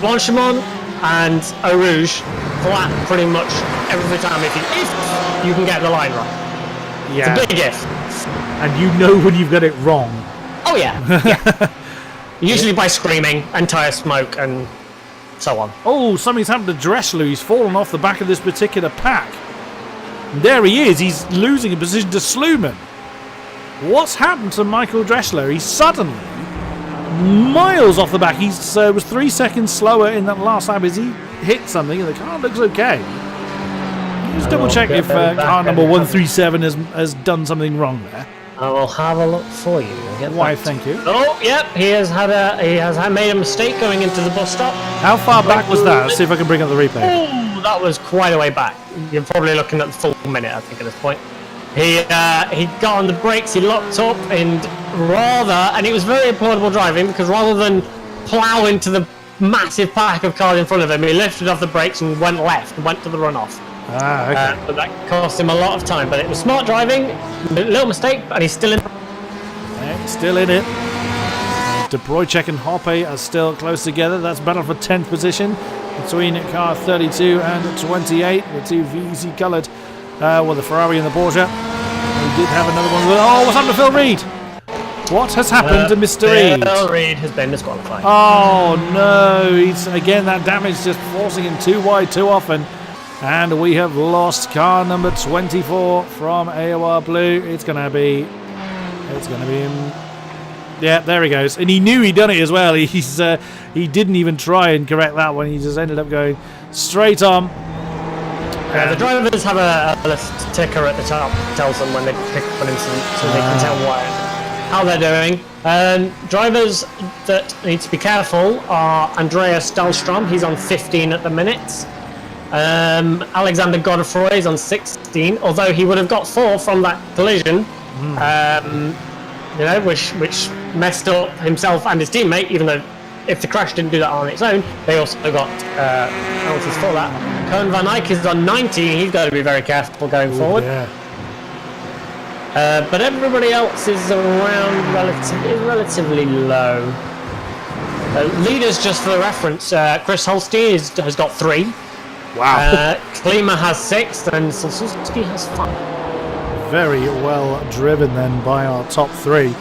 Blanchimont and Eau Rouge flat pretty much every time if you can get the line right. Yeah. It's a big if. And you know when you've got it wrong. Oh yeah. Usually by screaming and tyre smoke and so on. Oh, something's happened to Dressler. He's fallen off the back of this particular pack. And there he is. He's losing a position to Sluman. What's happened to Michael Dressler? He's suddenly miles off the back. He was 3 seconds slower in that last lap as he hit something, and the car looks okay. Just double check if car number 137 has done something wrong there. I will have a look for you. Why, thank you. Oh, yep, he has made a mistake going into the bus stop. How far back was that? Let's see if I can bring up the replay. Oh, that was quite a way back. You're probably looking at the full minute, I think, at this point. He got on the brakes, he locked up, and it was very implausible driving, because rather than plough into the massive pack of cars in front of him, he lifted off the brakes and went left and went to the runoff. Ah, okay. But that cost him a lot of time, but it was smart driving, a little mistake, and he's still in. Yeah, still in it. De Bruycheck and Hoppe are still close together. That's battle for 10th position between car 32 and 28, the two VZ coloured, the Ferrari and the Porsche. We did have another one. Oh, what's happened to Phil Reed? What has happened to Mr. Reed? Phil Reed has been disqualified. Oh no, he's again that damage just forcing him too wide too often. And we have lost car number 24 from AOR Blue. It's going to be him. Yeah, there he goes. And he knew he'd done it as well. He didn't even try and correct that one. He just ended up going straight on. The drivers have a little ticker at the top that tells them when they pick up an incident, so they can tell how they're doing. Drivers that need to be careful are Andreas Dahlstrom. He's on 15 at the minute. Alexander Godefroy is on 16, although he would have got 4 from that collision, which messed up himself and his teammate, even though if the crash didn't do that on its own, they also got penalties for that. Cohen van Eyck is on 19. He's got to be very careful going forward. Yeah. But everybody else is around relatively low. Leaders, just for reference, Chris Holstein has got 3. Wow. Klima has 6 and Solsuski has 5. Very well driven then by our top 3.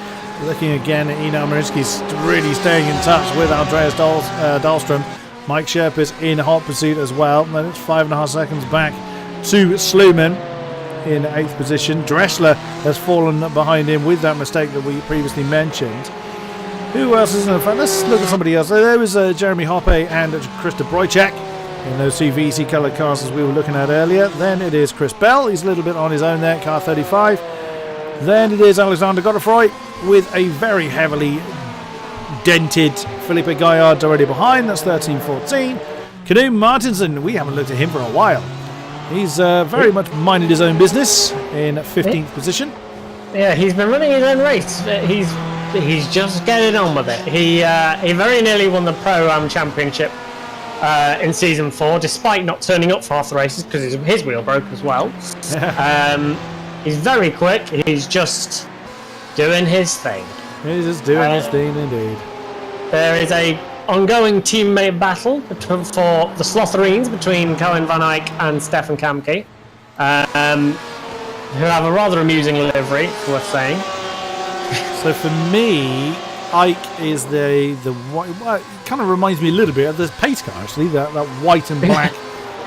Looking again at Eno Marinsky's really staying in touch with Andreas Dahlstrom. Mike Sherpa's in hot pursuit as well. Then it's 5.5 seconds back to Sluman in 8th position. Dressler has fallen behind him with that mistake that we previously mentioned. Who else is in the front? Let's look at somebody else. There was Jeremy Hoppe and Krista Brojcak in those 2 VC coloured cars as we were looking at earlier. Then it is Chris Bell. He's a little bit on his own there, car 35. Then it is Alexander Godefroy with a very heavily dented Felipe Gaillard already behind. That's 13-14. Canoe Martinson, we haven't looked at him for a while. He's very much minded his own business in 15th position. Yeah, he's been running his own race. He's just getting on with it. He very nearly won the Pro-Am Championship in Season 4, despite not turning up for half the races because his wheel broke as well. He's very quick. He's just doing his thing. He's just doing his thing, indeed. There is a ongoing teammate battle for the Slotherines between Cohen van Eyck and Stefan Kamke, who have a rather amusing livery, worth saying. So for me, Ike is the white. Well, it kind of reminds me a little bit of the pace car, actually, that white and black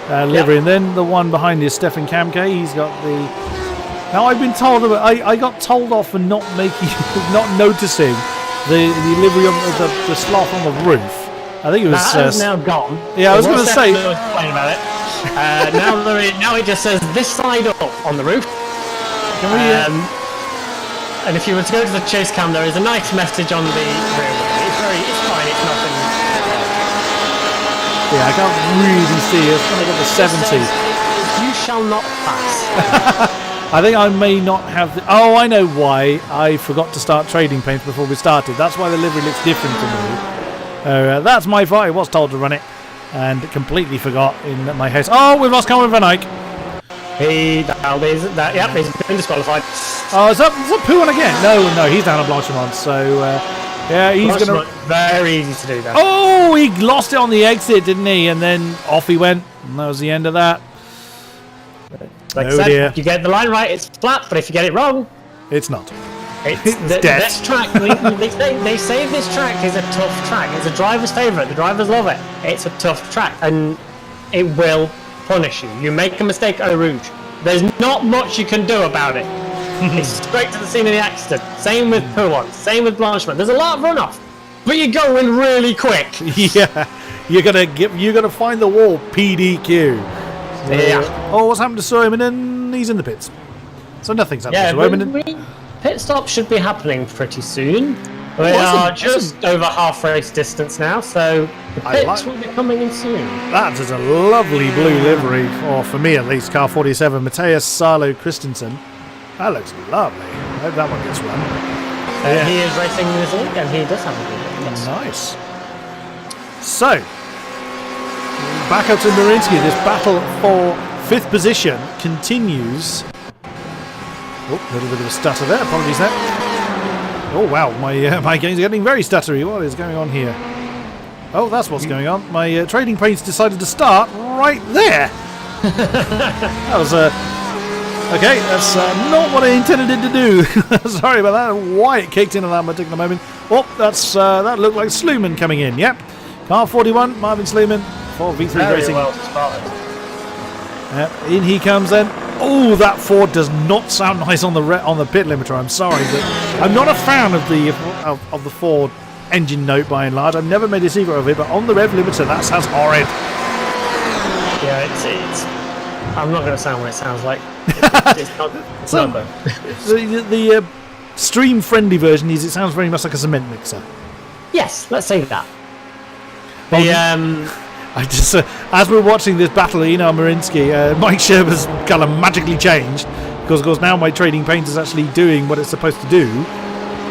livery. Yep. And then the one behind is Stefan Kamke. He's got the... Now I've been told about. I got told off for not noticing the livery of the sloth on the roof. I think it was. That is now gone. Yeah, I was going to say. Complain about it. Now it just says this side up on the roof. Can we? And if you were to go to the chase cam, there is a nice message on the rear. It's fine. It's nothing. Yeah, I can't really see it. It's kind of got the 70. You shall not pass. I think I may not have... Oh, I know why. I forgot to start trading paints before we started. That's why the livery looks different to me. That's my fault. I was told to run it and completely forgot in my haste. Oh, we've lost Cohen van Eyck. He's been disqualified. Oh, is that Pooh on again? No, he's down on Blanchimont. So, yeah, he's going to... Very easy to do that. Oh, he lost it on the exit, didn't he? And then off he went. And that was the end of that. Like I said, if you get the line right, it's flat, but if you get it wrong, it's not. It's this track. They say this track is a tough track. It's a driver's favourite. The drivers love it. It's a tough track, and it will punish you. You make a mistake at Eau Rouge, there's not much you can do about it. It's straight to the scene of the accident. Same with Pouan. Same with Blanchimont. There's a lot of runoff, but you're going really quick. Yeah, you're gonna find the wall. PDQ. Yeah. Oh, what's happened to Soiminen? He's in the pits. So nothing's happened to Soiminen. Pit stop should be happening pretty soon. We are just over half race distance now, so the pits will be coming in soon. That is a lovely blue livery, or for me at least, car 47, Matthias Salo Christensen. That looks lovely. I hope that one gets run. He is racing in this league, and he does have a good one. Yes. Nice. So, back up to Marinsky. This battle for 5th position continues. Oh, a little bit of a stutter there. Apologies there. Oh wow, my games are getting very stuttery. What is going on here? Oh, that's what's going on. My trading paints decided to start right there. That was okay. That's not what I intended it to do. Sorry about that. Why it kicked in at that particular moment. Oh, that looked like Sluman coming in. Yep. Car 41, Marvin Sluman for V3 very Racing. Well spotted. In he comes then. Oh, that Ford does not sound nice on the pit limiter. I'm sorry, but I'm not a fan of the Ford engine note by and large. I've never made a secret of it, but on the rev limiter, that sounds horrid. Yeah, it's. I'm not going to sound what it sounds like. It's not good. The stream-friendly version is it sounds very much like a cement mixer. Yes, let's say that. I just as we're watching this battle, Marinsky, Mike Sherber's colour magically changed because, of course, now my trading paint is actually doing what it's supposed to do,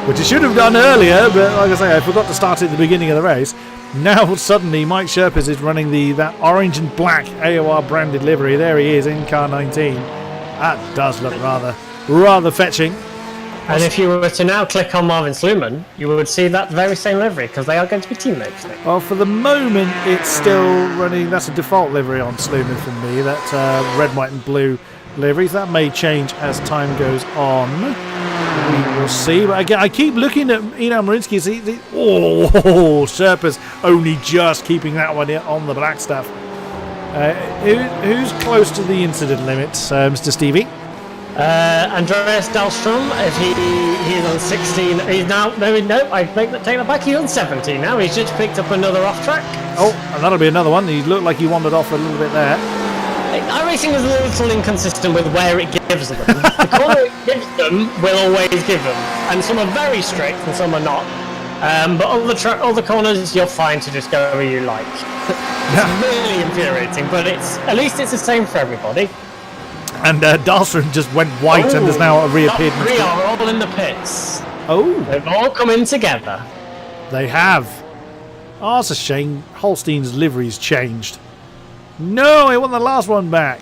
which it should have done earlier. But like I say, I forgot to start at the beginning of the race. Now suddenly Mike Sherpas is running that orange and black AOR branded livery. There he is in car 19. That does look rather fetching. And if you were to now click on Marvin Sluman, you would see that very same livery, because they are going to be teammates. Well, for the moment, it's still running. That's a default livery on Sluman for me. That red, white and blue liveries. That may change as time goes on. We will see. But again, I keep looking at Marinsky. Sherpa's only just keeping that one on the black stuff. Who's close to the incident limit, Mr. Stevie? Andreas Dahlstrom, if he's on 16, he's now, no, I take that back, he's on 17 now, he's just picked up another off track. Oh, and that'll be another one, he looked like he wandered off a little bit there. iRacing is a little inconsistent with where it gives them. The corner it gives them will always give them, and some are very strict and some are not. But all the corners you're fine to just go where you like. It's really infuriating, but at least it's the same for everybody. And Dahlstrom just went white and has now reappeared. We are all in the pits. Oh. They've all come in together. They have. Oh, it's a shame. Holstein's livery's changed. No, I want the last one back.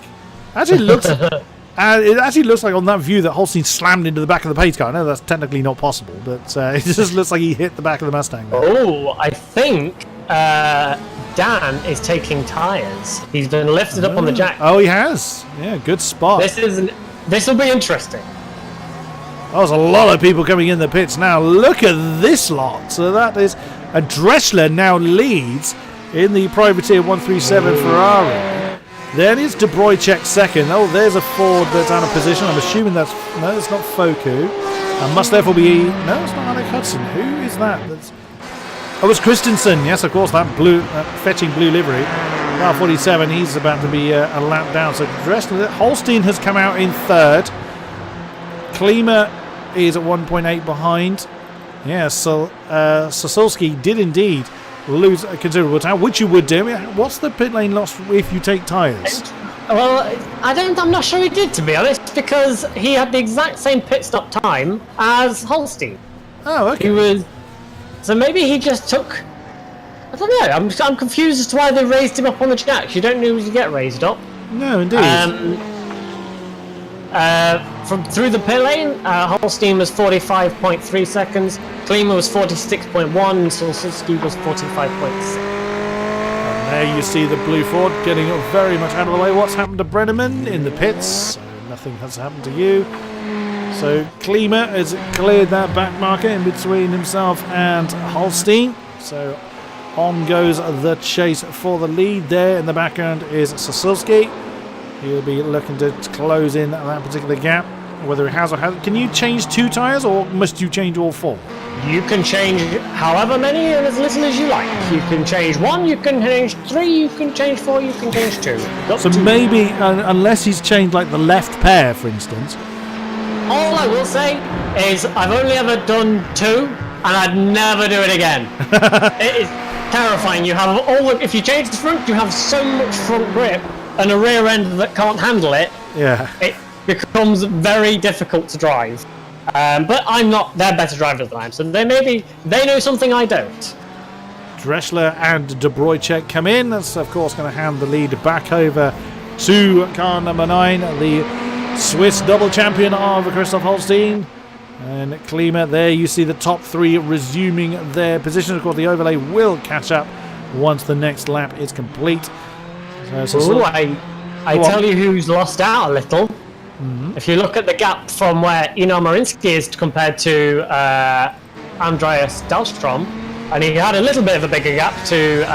Actually, it actually looks like on that view that Holstein slammed into the back of the pace car. I know that's technically not possible, but it just looks like he hit the back of the Mustang there. Oh, I think Dan is taking tyres. He's been lifted up on the jack. Oh, he has. Yeah, good spot. This will be interesting. Oh, there's a lot of people coming in the pits now. Look at this lot. So that is a Dressler now leads in the Privateer 137 Ferrari. Then it's De Bruyne second. Oh, there's a Ford that's out of position. I'm assuming that's it's not Foku. And must therefore be it's not Alec Hudson. Who is that? It's Christensen. Yes, of course, that fetching blue livery. Car 47. He's about to be a lap down. So Dressler, Holstein has come out in third. Klima is at 1.8 behind. Yeah, so Sasulski did indeed lose a considerable time, which you would do. I mean, what's the pit lane loss if you take tyres? Well, I'm not sure he did, to be honest, because he had the exact same pit stop time as Holstein. Oh, okay. So maybe he just took. I don't know. I'm confused as to why they raised him up on the jacks. You don't usually get raised up. No, indeed. From through the pit lane, Holstein was 45.3 seconds, Klima was 46.1, and Solsuski was 45.6. And there you see the blue Ford getting very much out of the way. What's happened to Brenneman in the pits? So nothing has happened to you. So Klima has cleared that back marker in between himself and Holstein. So on goes the chase for the lead. There in the background is Sasulski. He'll be looking to close in that particular gap. Whether it has or hasn't. Can you change 2 tyres or must you change all 4? You can change however many and as little as you like. You can change 1, you can change 3, you can change 4, you can change 2. So maybe, unless he's changed like the left pair, for instance. All I will say is I've only ever done 2 and I'd never do it again. It is terrifying. You have if you change the front, you have so much front grip and a rear end that can't handle it. Yeah. It becomes very difficult to drive. But I'm not. They're better drivers than I am, so they know something I don't. Dressler and De Bruyne come in. That's of course going to hand the lead back over to car number 9, the Swiss double champion of Christoph Holstein. And Klima, there you see the top 3 resuming their position. Of course, the overlay will catch up once the next lap is complete. I tell you who's lost out a little. Mm-hmm. If you look at the gap from where Eno Marinsky is compared to Andreas Dahlstrom, and he had a little bit of a bigger gap to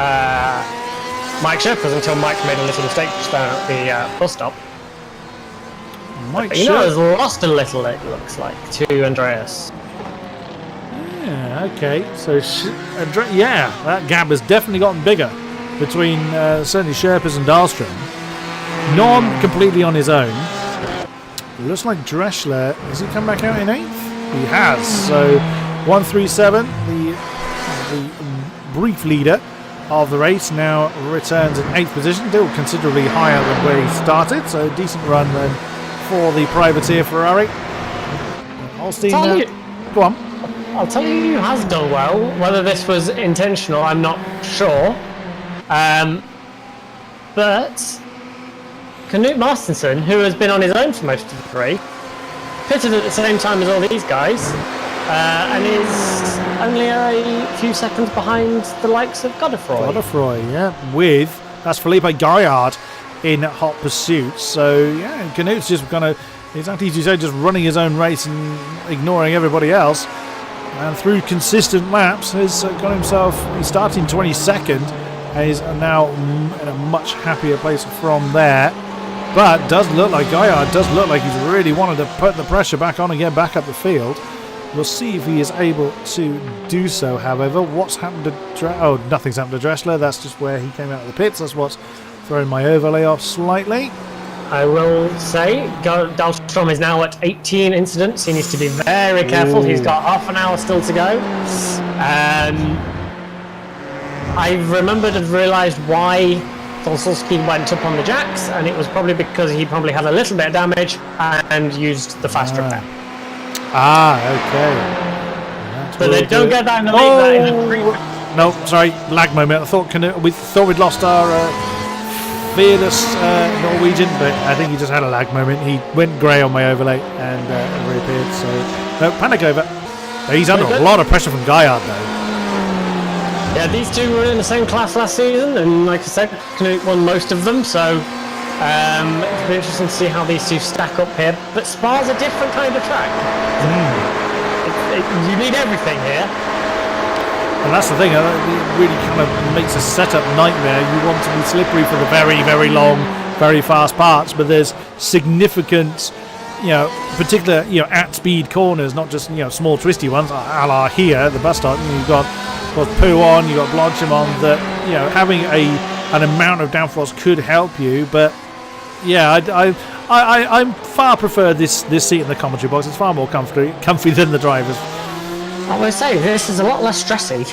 Mike Sherpas until Mike made a little mistake just down at the bus stop. Mike has lost a little, it looks like, to Andreas. Yeah, okay. So, yeah, that gap has definitely gotten bigger between certainly Sherpas and Dahlstrom. Not completely on his own. It looks like Dreschler, has he come back out in 8th? He has. So 137, the brief leader of the race, now returns in 8th position, still considerably higher than where he started. So decent run then for the privateer Ferrari. Holstein, go on. I'll tell you who has done well. Whether this was intentional, I'm not sure. But Knut Martinsson, who has been on his own for most of the race, pitted at the same time as all these guys, and is only a few seconds behind the likes of Godefroy. Godefroy, yeah, that's Felipe Gaillard in hot pursuit. So yeah, Knut's just exactly as you say, just running his own race and ignoring everybody else. And through consistent laps, has got himself. He's starting 22nd, and is now in a much happier place from there. But does look like Gaillard does look like he's really wanted to put the pressure back on and get back up the field. We'll see if he is able to do so. However, what's happened to nothing's happened to Dreschler. That's just where he came out of the pits. That's what's thrown my overlay off slightly. I will say Dahlstrom is now at 18 incidents. He needs to be very careful. He's got half an hour still to go. I remembered and realised why Wolselski went up on the jacks, and it was probably because he probably had a little bit of damage and used the fast repair. Okay. But they don't get that in the league. No, sorry, lag moment. I thought we'd lost our fearless Norwegian, but I think he just had a lag moment. He went grey on my overlay and reappeared. So no panic over. He's under a lot of pressure from Gaillard though. Yeah, these two were in the same class last season, and like I said, Knut won most of them. So it'll be interesting to see how these two stack up here. But Spa's a different kind of track. You need everything here. And that's the thing, it really kind of makes a setup nightmare. You want to be slippery for the very, very long, very fast parts, but there's significant, particular, at speed corners, not just, small twisty ones, a la here at the bus stop. You've got Pouon, you've got Blanchimont, that, having an amount of downforce could help you, but yeah, I far prefer this seat in the commentary box. It's far more comfy than the drivers. I will say, this is a lot less stressy.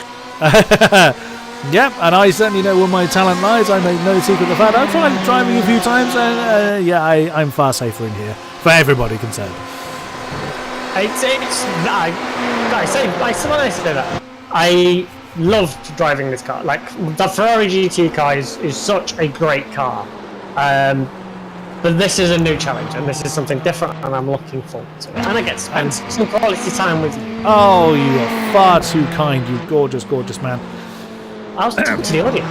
Yeah, and I certainly know where my talent lies. I make no secret of the fact I've tried driving a few times, and I'm far safer in here, for everybody concerned. I loved driving this car. Like, the Ferrari GT car is such a great car. But this is a new challenge, and this is something different, and I'm looking forward to it. And I get to spend some quality time with you. Oh, you are far too kind, you gorgeous, gorgeous man. I was talking to the audience.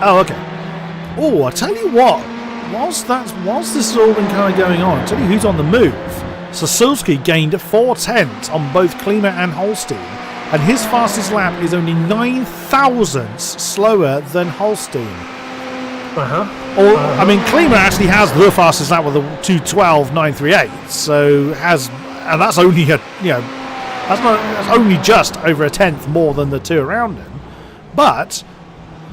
Oh, okay. Oh, I tell you what. Whilst this has all been kind of going on, I'll tell you who's on the move. Sasulski gained 4 tenths on both Klima and Holstein, and his fastest lap is only 9 thousandths slower than Holstein. I mean, Klima actually has the fastest lap with a 2:12.938, so and that's only that's only just over a tenth more than the two around him. But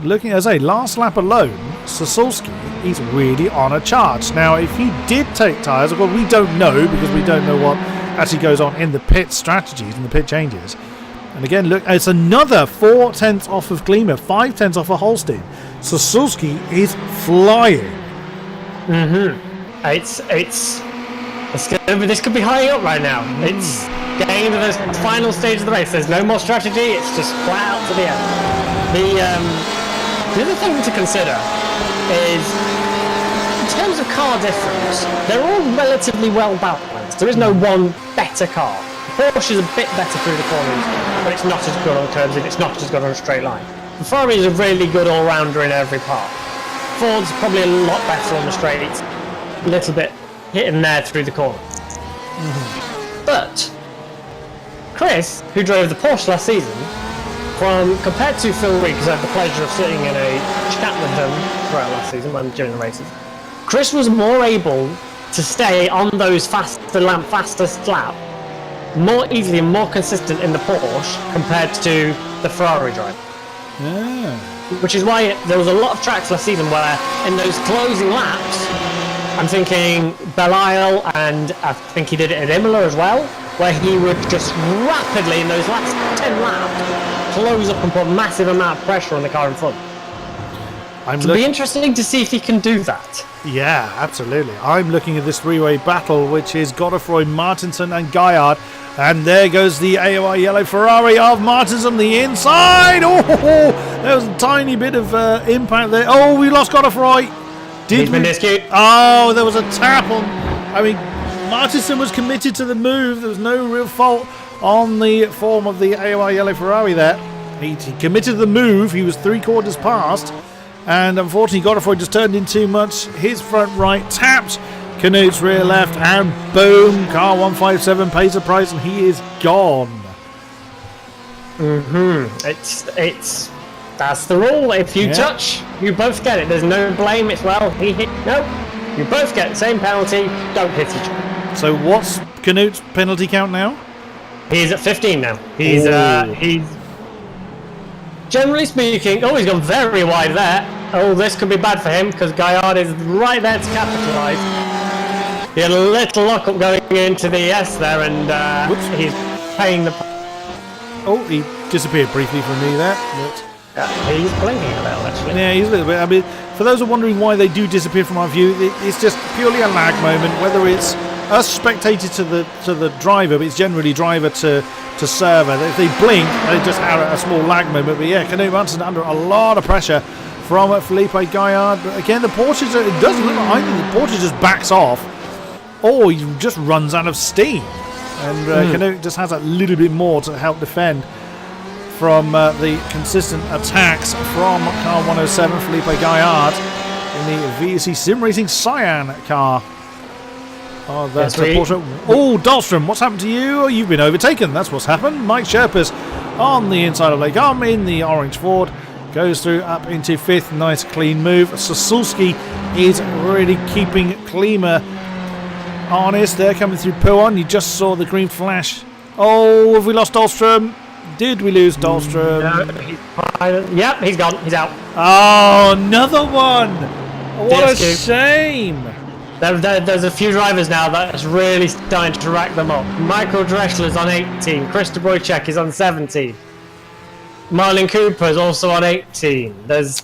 looking as a last lap alone, Sasulski is really on a charge. Now, if he did take tyres, of course we don't know because we don't know what actually goes on in the pit strategies and the pit changes. And again, look, it's another 4 tenths off of Klima, 5 tenths off of Holstein. Sasulski is flying. This could be high up right now. It's getting into the final stage of the race. There's no more strategy. It's just flat out to the end. The other thing to consider is, in terms of car difference, they're all relatively well balanced. There is no one better car. Porsche is a bit better through the corners, but it's not as good on curves and it's not as good on a straight line. The Ferrari is a really good all-rounder in every part. Ford's probably a lot better on the straights, a little bit hit and there through the corner. But Chris, who drove the Porsche last season, compared to Phil Reed, because I had the pleasure of sitting in a chat with him throughout last season during the races, Chris was more able to stay on those faster lap more easily and more consistent in the Porsche compared to the Ferrari drive. Yeah. Which is why there was a lot of tracks last season where in those closing laps, I'm thinking Belle-Isle, and I think he did it at Imola as well, where he would just rapidly in those last 10 laps close up and put a massive amount of pressure on the car in front. It'll be interesting to see if he can do that. Yeah, absolutely. I'm looking at this three-way battle, which is Godefroy, Martinson and Gaillard. And there goes the AOR yellow Ferrari of Martinson, the inside. Oh, there was a tiny bit of impact there. Oh, we lost Godefroy. He's been disqued. Oh, there was a tap on. I mean, Martinson was committed to the move. There was no real fault on the form of the AOR yellow Ferrari there. He committed to the move. He was 3/4 past. And unfortunately, Godefroy just turned in too much. His front right tapped Canute's rear left, and boom, car 157 pays the price, and he is gone. It's that's the rule. If you touch, you both get it. There's no blame. It's he hit. No, you both get the same penalty. Don't hit each other. So what's Canute's penalty count now? He's at 15 now. He's generally speaking. Oh, he's gone very wide there. Oh, this could be bad for him because Gaillard is right there to capitalise. He had a little lock-up going into the S there, and he's paying the... Oh, he disappeared briefly from me there. He's blinking a little, actually. Yeah, he's a little bit. I mean, for those who are wondering why they do disappear from our view, it's just purely a lag moment, whether it's us spectator to the driver, but it's generally driver to server. If they blink, they just have a small lag moment. But yeah, Canute Martinson under a lot of pressure from Felipe Gaillard. But again, the Porsche, it does look like the Porsche just backs off, or he just runs out of steam. And Canute just has a little bit more to help defend from the consistent attacks from car 107, Felipe Gaillard, in the VSC Sim Racing Cyan car. Oh, that's the Porsche. Oh, Dahlstrom, what's happened to you? Oh, you've been overtaken. That's what's happened. Mike Sherpas on the inside of Lake Arm in the orange Ford. Goes through up into fifth. Nice clean move. Sasulski is really keeping Klima honest. They're coming through Puon. You just saw the green flash. Oh, have we lost Dahlstrom? Did we lose Dahlstrom? No, yep, he's gone. He's out. Oh, another one. What a shame. There's a few drivers now that's really starting to rack them up. Michael Dreschler's on 18. Krista Boychek is on 17. Marlon Cooper is also on 18. There's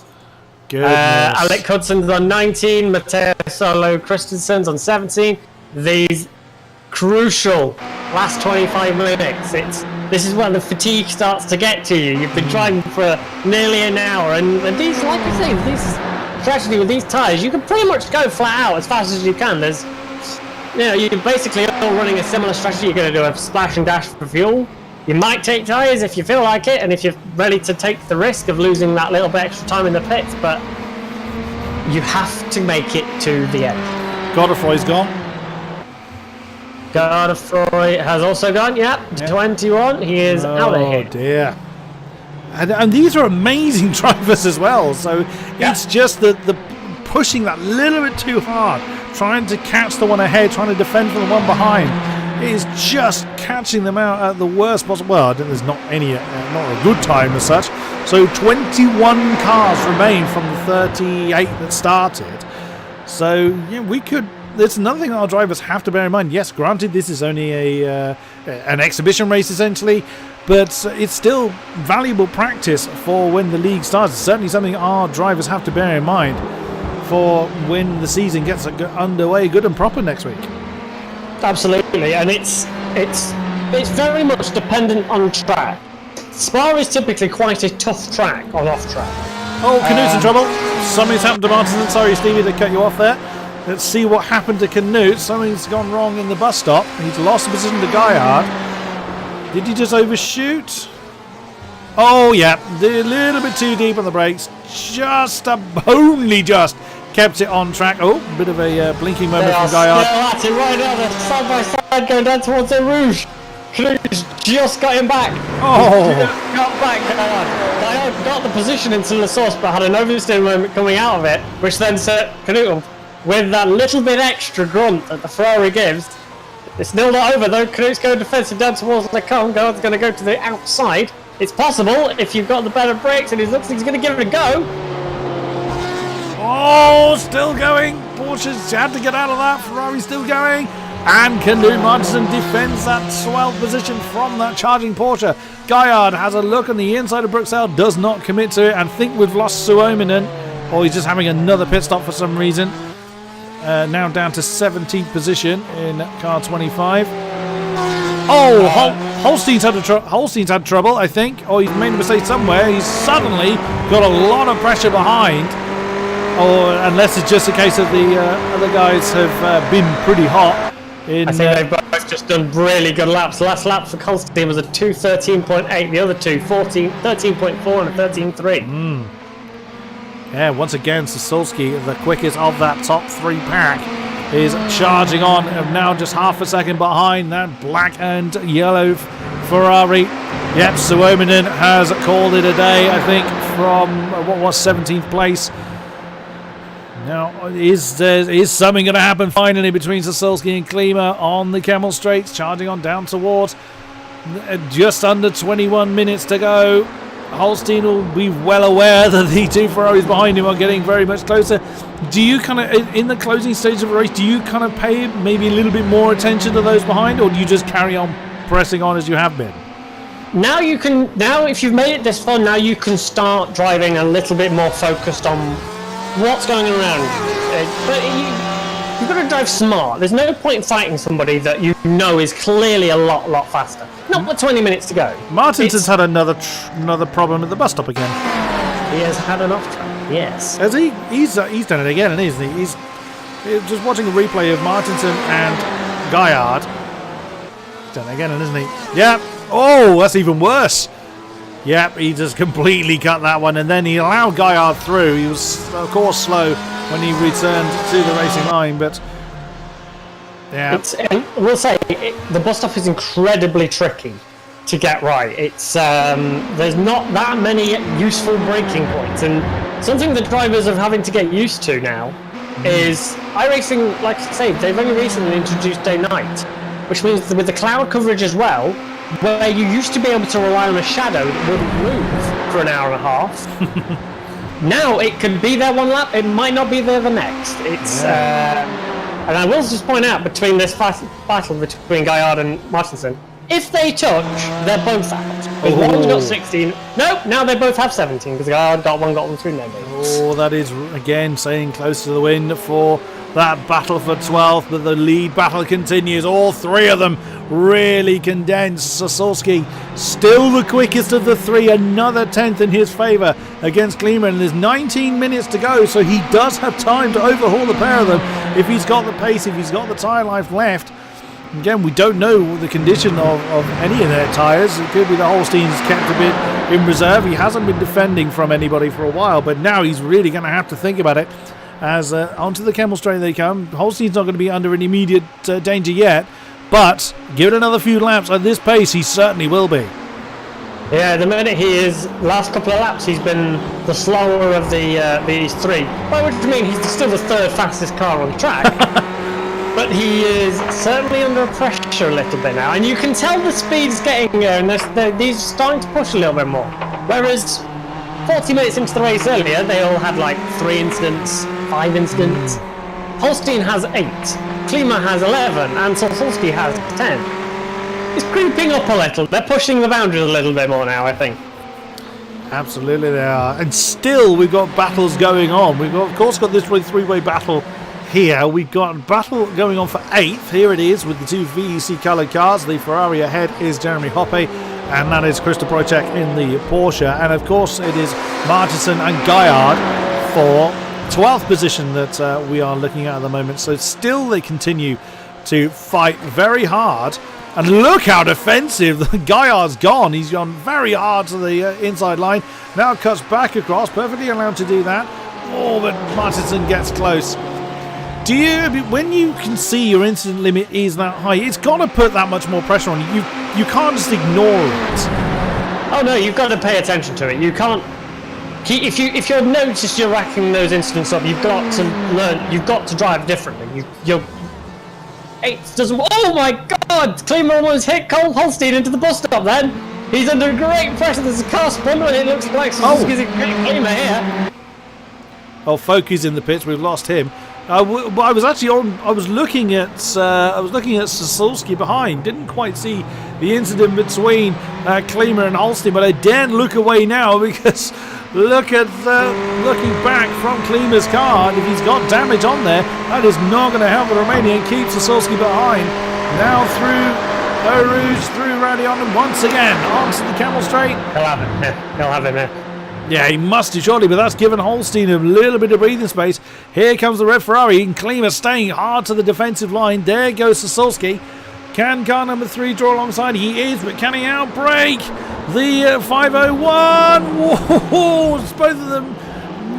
Alec Hudson's on 19. Matteo Solo Christensen's on 17. These crucial last 25 minutes. This is when the fatigue starts to get to you. You've been driving for nearly an hour, and these, like I say, these strategy with these tyres, you can pretty much go flat out as fast as you can. There's, you're basically all running a similar strategy. You're going to do a splash and dash for fuel. You might take tyres if you feel like it, and if you're ready to take the risk of losing that little bit extra time in the pits, but you have to make it to the end. Godefroy's gone. Godefroy has also gone, yep. 21, he is out of here. Oh dear. And these are amazing drivers as well, so it's just the pushing that little bit too hard, trying to catch the one ahead, trying to defend from the one behind. It is just catching them out at the worst possible. Well, I think there's not not a good time as such. So 21 cars remain from the 38 that started. So we could. There's another thing that our drivers have to bear in mind. Yes, granted, this is only an exhibition race essentially, but it's still valuable practice for when the league starts. It's certainly something our drivers have to bear in mind for when the season gets underway good and proper next week. Absolutely, and it's very much dependent on track. Spa is typically quite a tough track on off track. Oh, Canute's in trouble. Something's happened to Martinson. Sorry, Stevie, to cut you off there. Let's see what happened to Canute. Something's gone wrong in the bus stop. He's lost the position to Gaillard. Did he just overshoot? Oh, yeah. A little bit too deep on the brakes. Only just kept it on track. Oh, a bit of a blinking moment from Gaillard. That's it right now. They're side by side going down towards the Rouge. Canute's just got him back. Oh. Got back. I got the position into the source, but had an oversteer moment coming out of it, which then set Knut with that little bit extra grunt that the Ferrari gives. It's still not over though. Knut's going defensive down towards the cone. God's going to go to the outside. It's possible if you've got the better brakes, and he looks like he's going to give it a go. Oh, still going. Porsche's had to get out of that. Ferrari's still going. And Knut Martinsson defends that 12th position from that charging Porsche. Gaillard has a look on the inside of Bruxelles, does not commit to it, and think we've lost Suominen. Or he's just having another pit stop for some reason. Now down to 17th position in car 25. Oh, Holstein's had trouble, I think. Or he's made a mistake somewhere. He's suddenly got a lot of pressure behind. Or unless it's just a case of the other guys have been pretty hot. I think they've both just done really good laps. The last lap for Holstein was a 2:13.8. The other two, 13.4 and a 13.3. Yeah, once again, Sasulski, the quickest of that top three pack, is charging on. Now just half a second behind that black and yellow Ferrari. Yep, Suominen has called it a day, I think, from what was 17th place. Now, is something going to happen finally between Sasulski and Klima on the Camel Straights, charging on down towards just under 21 minutes to go. Holstein will be well aware that the two Ferraris behind him are getting very much closer. Do you kind of, in the closing stage of the race, do you kind of pay maybe a little bit more attention to those behind, or do you just carry on pressing on as you have been? Now if you've made it this far, now you can start driving a little bit more focused on what's going around. But you've got to drive smart. There's no point in fighting somebody that you know is clearly a lot faster. Not with 20 minutes to go. Martinson's had another problem at the bus stop again. He has had an off track. Yes. Has he? He's done it again, isn't he? He's just watching a replay of Martinson and Gaillard. He's done it again, isn't he? Yeah. Oh, that's even worse. Yep, he just completely cut that one, and then he allowed Gaillard through. He was, of course, slow when he returned to the racing line, but yeah. We'll say the bus stop is incredibly tricky to get right. It's there's not that many useful braking points, and something that drivers are having to get used to now is iRacing. Like I say, they've only recently introduced day-night, which means that with the cloud coverage as well, where you used to be able to rely on a shadow that wouldn't move for an hour and a half. Now it could be there one lap, it might not be there the next. And I will just point out, between this battle between Gaillard and Martinson, if they touch, they're both out. One's got 16. Nope, now they both have 17 because Gaillard got one through no minutes. Oh, that is again staying close to the win for that battle for 12th, but the lead battle continues. All three of them really condensed. Sasulski still the quickest of the three, another 10th in his favour against Klima, and there's 19 minutes to go, so he does have time to overhaul the pair of them if he's got the pace, if he's got the tyre life left. Again, we don't know the condition of any of their tyres. It could be the Holstein's kept a bit in reserve. He hasn't been defending from anybody for a while, but now he's really going to have to think about it. As onto the Camel Straight they come. Holstein's not going to be under any immediate danger yet, but give it another few laps at this pace, he certainly will be. Yeah, the minute he is, last couple of laps, he's been the slower of these three. By which I mean he's still the third fastest car on the track, but he is certainly under pressure a little bit now, and you can tell the speed's getting there, and they're starting to push a little bit more. Whereas 40 minutes into the race earlier, they all had like 3 incidents, 5 incidents. Holstein has 8, Klima has 11, and Sasulski has 10. It's creeping up a little. They're pushing the boundaries a little bit more now, I think. Absolutely they are. And still we've got battles going on. We've got, of course, got this three-way battle here. We've got a battle going on for 8th. Here it is with the two VEC coloured cars. The Ferrari ahead is Jeremy Hoppe, and that is Krista Projek in the Porsche. And of course it is Martinson and Gaillard for 12th position that we are looking at the moment. So still they continue to fight very hard. And look how defensive Gaillard's gone. He's gone very hard to the inside line. Now cuts back across, perfectly allowed to do that. Oh, but Martinson gets close. When you can see your incident limit is that high, it's got to put that much more pressure on you. you can't just ignore it. Oh no, you've got to pay attention to it. You can't. If you notice you're racking those incidents up, you've got to learn. You've got to drive differently. It doesn't. Oh my God! Klima almost hit Cole Holstein into the bus stop. Then he's under great pressure. There's a car spun, and it looks like Suzuki's a great Klima here. Oh, Foki's in the pits. We've lost him. I was actually on. I was looking at Sasulski behind. Didn't quite see the incident between Klima and Holstein, but I daren't look away now because look at looking back from Klima's car. And if he's got damage on there, that is not going to help the Romanian. Keep Sasulski behind. Now through Eau Rouge, through Radion, and once again onto the Camel Straight. He'll have him here. He'll have him here. Yeah, he must have surely, but that's given Holstein a little bit of breathing space. Here comes the red Ferrari, and Klima staying hard to the defensive line. There goes Sasulski. Can car number 3 draw alongside? He is, but can he outbrake the 501? Whoa, it's both of them.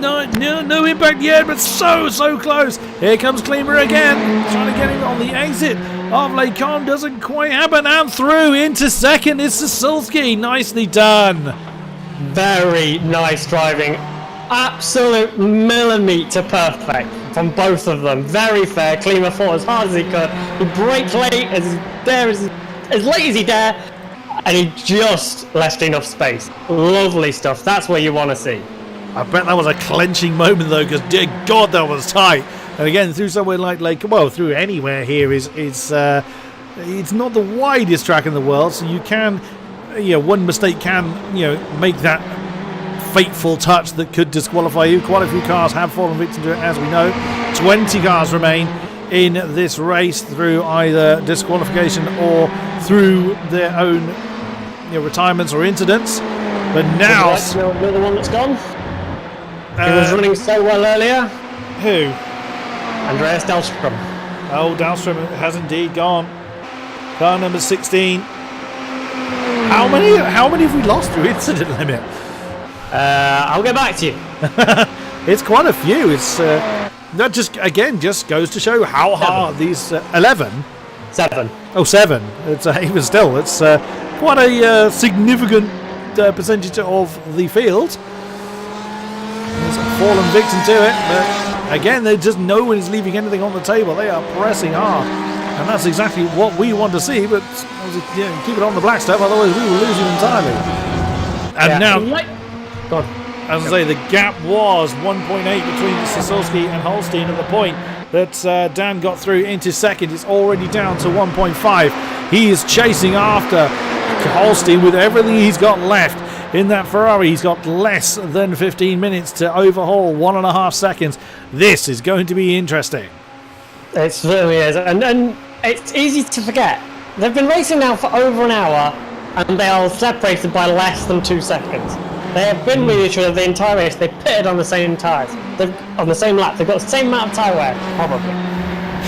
No impact yet, but so close. Here comes Klima again, trying to get him on the exit of Lecon. Doesn't quite happen, and through into second is Sasulski. Nicely done. Very nice driving. Absolute millimetre perfect from both of them. Very fair. Klima fought as hard as he could. He braked late, as late as he dare, and he just left enough space. Lovely stuff. That's what you want to see. I bet that was a clenching moment though, because dear God, that was tight. And again, through somewhere through anywhere here is it's not the widest track in the world, so you can. One mistake can, make that fateful touch that could disqualify you. Quite a few cars have fallen victim to it, as we know. 20 cars remain in this race through either disqualification or through their own retirements or incidents. But now... Would you like to know the one that's gone? He was running so well earlier. Who? Andreas Dahlstrom. Oh, Dahlstrom has indeed gone. Car number 16. How many have we lost through incident limit? I'll get back to you. It's quite a few. It's that just goes to show how hard these 11. 7. Oh, 7. It's even still. It's quite a significant percentage of the field. There's fallen victim to it, but again, no one is leaving anything on the table. They are pressing hard. And that's exactly what we want to see, but keep it on the black stuff, otherwise we will lose you entirely. And now, as I say, the gap was 1.8 between Sasulski and Holstein at the point that Dan got through into second. It's already down to 1.5. He is chasing after Holstein with everything he's got left. In that Ferrari, he's got less than 15 minutes to overhaul, 1.5 seconds. This is going to be interesting. It certainly is, and it's easy to forget. They've been racing now for over an hour, and they are separated by less than 2 seconds. They have been with each other the entire race. They pitted on the same tyres, on the same lap. They've got the same amount of tyre wear, probably.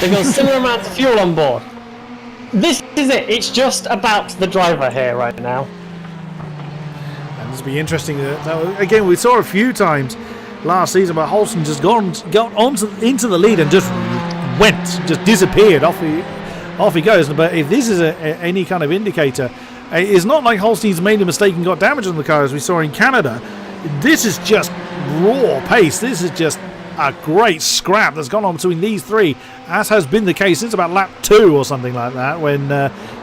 They've got similar amounts of fuel on board. This is it. It's just about the driver here right now. And this will be interesting. Again, we saw a few times last season where Holstein just got into the lead and just disappeared. Off he goes. But if this is any kind of indicator, it's not like Holstein's made a mistake and got damage on the car as we saw in Canada. This is just raw pace. This is just a great scrap that's gone on between these three, as has been the case since about lap 2 or something like that, when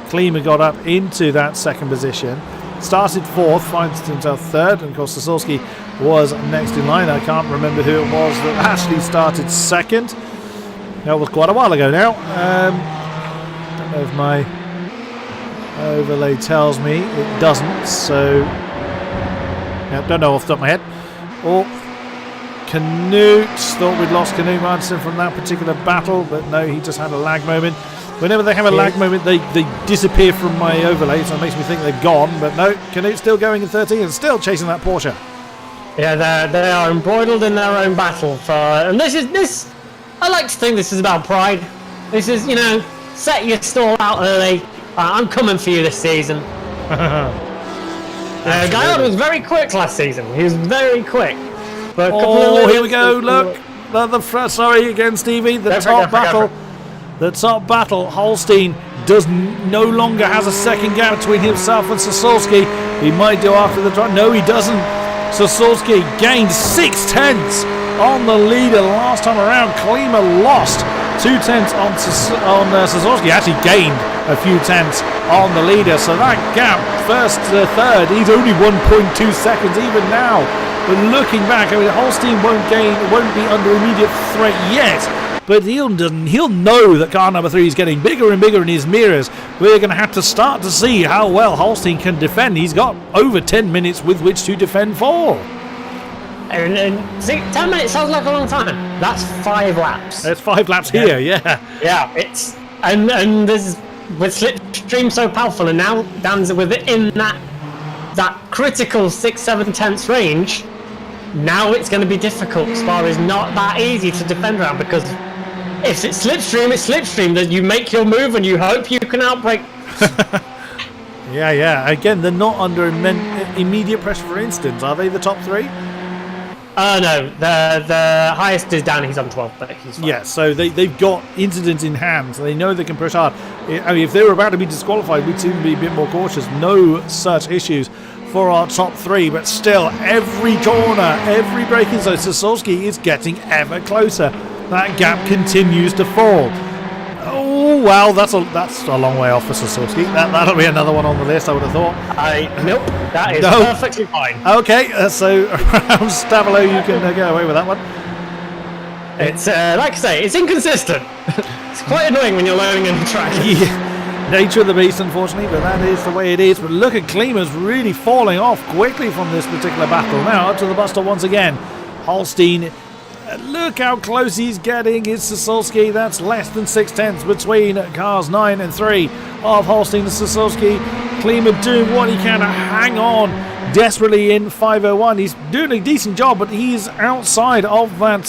Klima got up into that second position. Started 4th, finds himself 3rd, and of course Sasulski was next in line. I can't remember who it was that actually started 2nd. That was quite a while ago now. Don't know if my overlay tells me. It doesn't, so don't know off the top of my head. Or Canute. Thought we'd lost Canute Martinson from that particular battle, but no, he just had a lag moment. Whenever they have a lag moment, they disappear from my overlay, so it makes me think they've gone. But no, Canute's still going in 13 and still chasing that Porsche. Yeah, they are embroiled in their own battle and this. I like to think this is about pride. This is, set your stall out early. I'm coming for you this season. Gaillard was very quick last season. He was very quick. But here we go. Look, sorry again, Stevie. The top battle the top battle. Holstein no longer has a second gap between himself and Sosowski. He might do after the drive. No, he doesn't. Sosowski gained 6/10 on the leader last time around. Klima lost 2/10 on Sosowski. Actually gained a few tenths on the leader. So that gap, first to third, he's only 1.2 seconds even now. But looking back, I mean, Holstein won't be under immediate threat yet. But he'll know that car number 3 is getting bigger and bigger in his mirrors. We're going to have to start to see how well Holstein can defend. He's got over 10 minutes with which to defend for. And see, 10 minutes sounds like a long time. That's 5 laps. There's 5 laps here, yeah. Yeah, it's and there's with slipstream so powerful, and now Dan's within that critical 6-7 tenths range. Now it's going to be difficult. Spa is not that easy to defend around, because if it's slipstream, it's slipstream. That you make your move and you hope you can outbrake. Yeah. Again, they're not under immediate pressure for instance, are they? The top 3? No, the highest is Dan. He's on 12, but he's fine. Yeah, so they've got incidents in hand, so they know they can push hard. I mean, if they were about to be disqualified, we'd seem to be a bit more cautious. No such issues for our top 3, but still, every corner, every braking zone, Sosowski is getting ever closer. That gap continues to fall. Oh, well, that's a long way off for Sosowski. That'll be another one on the list, I would have thought. Nope, that is perfectly fine. Okay, so around Stavilo, you can get away with that one. It's, like I say, it's inconsistent. It's quite annoying when you're learning a new track. Yeah. Nature of the beast, unfortunately, but that is the way it is. But look at Klima's really falling off quickly from this particular battle. Now up to the bus stop once again. Holstein, look how close he's getting. It's Sosowski. That's less than 6/10 between cars 9 and 3 of Holstein and Sosowski. Klima doing what he can to hang on desperately in 5:01. He's doing a decent job, but he's outside of that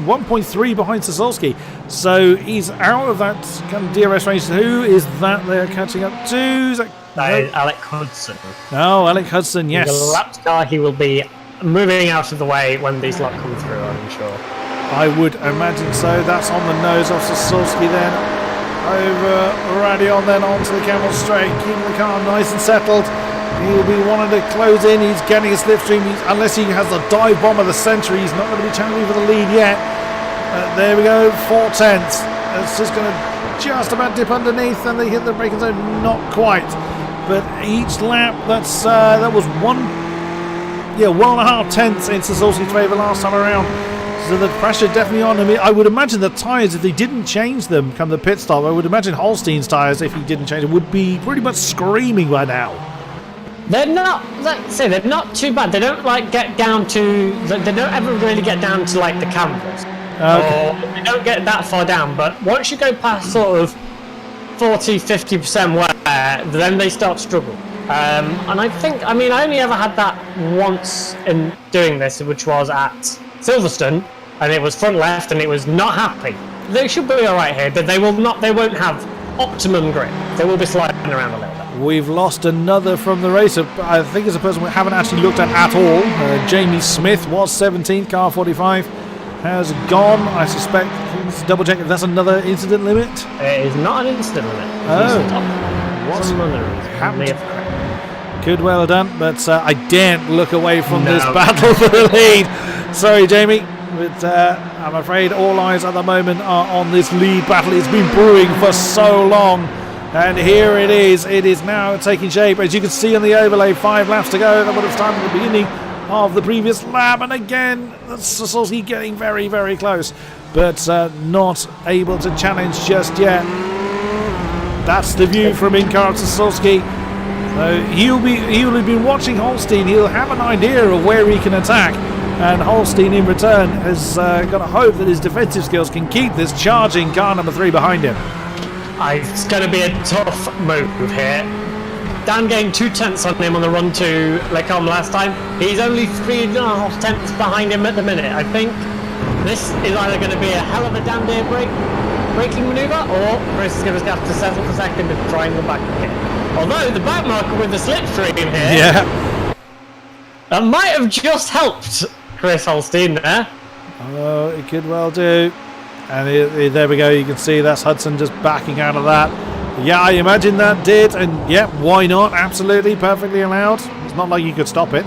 1.3 behind Sosowski. So he's out of that kind of DRS range. Who is that they're catching up to? That is Alec Hudson. No, Alec Hudson, yes. He's a lapped car. He will be moving out of the way when these lot come through, I'm sure. I would imagine so. That's on the nose of Sosowski then. Over Radion then onto the Camel Straight. Keeping the car nice and settled. He'll be wanting to close in. He's getting a slipstream. Unless he has the dive bomb of the century, he's not going to be challenging for the lead yet. There we go, 4/10. It's just going to just about dip underneath, and they hit the braking zone. Not quite, but each lap that was 1.5 tenths in Sosowski's favour last time around. So the pressure definitely on him. I would imagine the tyres, if they didn't change them come the pit stop, I would imagine Holstein's tyres, if he didn't change them, would be pretty much screaming by now. They're not, like I say, they're not too bad. They don't get down to, they don't ever really get down to like the canvas. Okay. Or they don't get that far down, but once you go past sort of 40-50% wear, then they start to struggle. And I only ever had that once in doing this, which was at Silverstone, and it was front left, and it was not happy. They should be all right here, but they won't have optimum grip. They will be sliding around a little bit. We've lost another from the race. I think it's a person we haven't actually looked at all. Jamie Smith was 17th, car 45. Has gone. I suspect, let's double check if that's another incident limit. It is not an incident limit. What's happened? Could well have done, but I daren't look away from this battle for the lead. Sorry, Jamie, but I'm afraid all eyes at the moment are on this lead battle. It's been brewing for so long, and here it is. It is now taking shape. As you can see on the overlay, 5 laps to go. That would have started at the beginning of the previous lap, and again Sosowski getting very, very close, but not able to challenge just yet. That's the view from in-car Sosowski. So he'll have been watching Holstein. He'll have an idea of where he can attack, and Holstein in return has got to hope that his defensive skills can keep this charging car number 3 behind him. It's going to be a tough move here. Dan gained 2 tenths on him on the run to Les Combes last time. He's only 3.5 tenths behind him at the minute. I think this is either going to be a hell of a damn day braking manoeuvre, or Chris is going to have to settle for second and try and go back again. Although the back marker with the slipstream here, that might have just helped Chris Holstein there. Oh, it could well do. And there we go. You can see that's Hudson just backing out of that. Yeah, I imagine that did. And yeah, why not? Absolutely, perfectly allowed. It's not like you could stop it.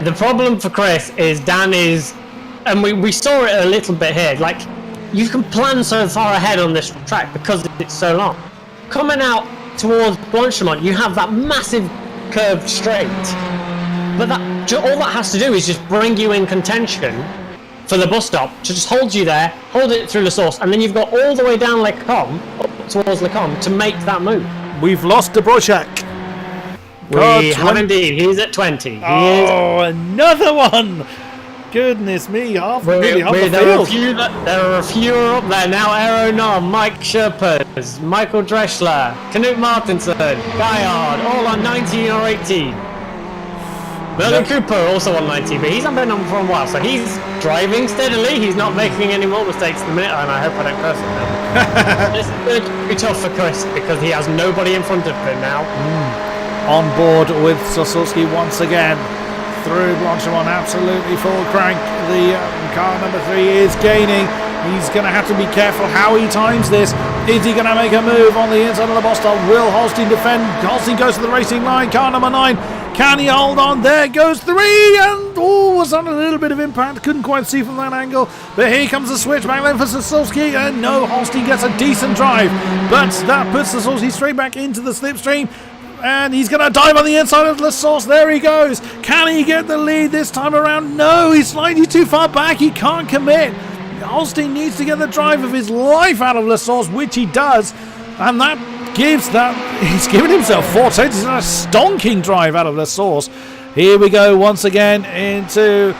The problem for Chris is Dan is, and we saw it a little bit here, like, you can plan so far ahead on this track because it's so long. Coming out towards Blanchemont, you have that massive curved straight, but all that has to do is just bring you in contention for the bus stop, to just hold you there, hold it through the source, and then you've got all the way down Lake Com, up towards Lake Com, to make that move. We've lost De Brochak. We have indeed. He's at 20. Another one! Goodness me, half the field. There are a few up there now. Aero Nom, Mike Sherpers, Michael Dreschler, Knut Martinson, Guyard, all on 19 or 18. Merlin Cooper also on 19, but he's not been on for a while, so he's driving steadily. He's not making any more mistakes at the minute, and I hope I don't curse him now. This is going to be tough for Chris because he has nobody in front of him now. On board with Sosulski once again. Through Blanchemont, absolutely full crank. The car number 3 is gaining. He's going to have to be careful how he times this. Is he going to make a move on the inside of the boss stop? Will Holstein defend? Holstein goes to the racing line. Car number 9. Can he hold on? There goes 3. And was on a little bit of impact. Couldn't quite see from that angle. But here comes the switch back then for Sosulski. And no, Holstein gets a decent drive. But that puts Sosulski straight back into the slipstream. And he's going to dive on the inside of the source. There he goes. Can he get the lead this time around? No, he's slightly too far back. He can't commit. Holstein needs to get the drive of his life out of the source, which he does. And that gives that... He's given himself 4 tenths. He's a stonking drive out of the source. Here we go once again into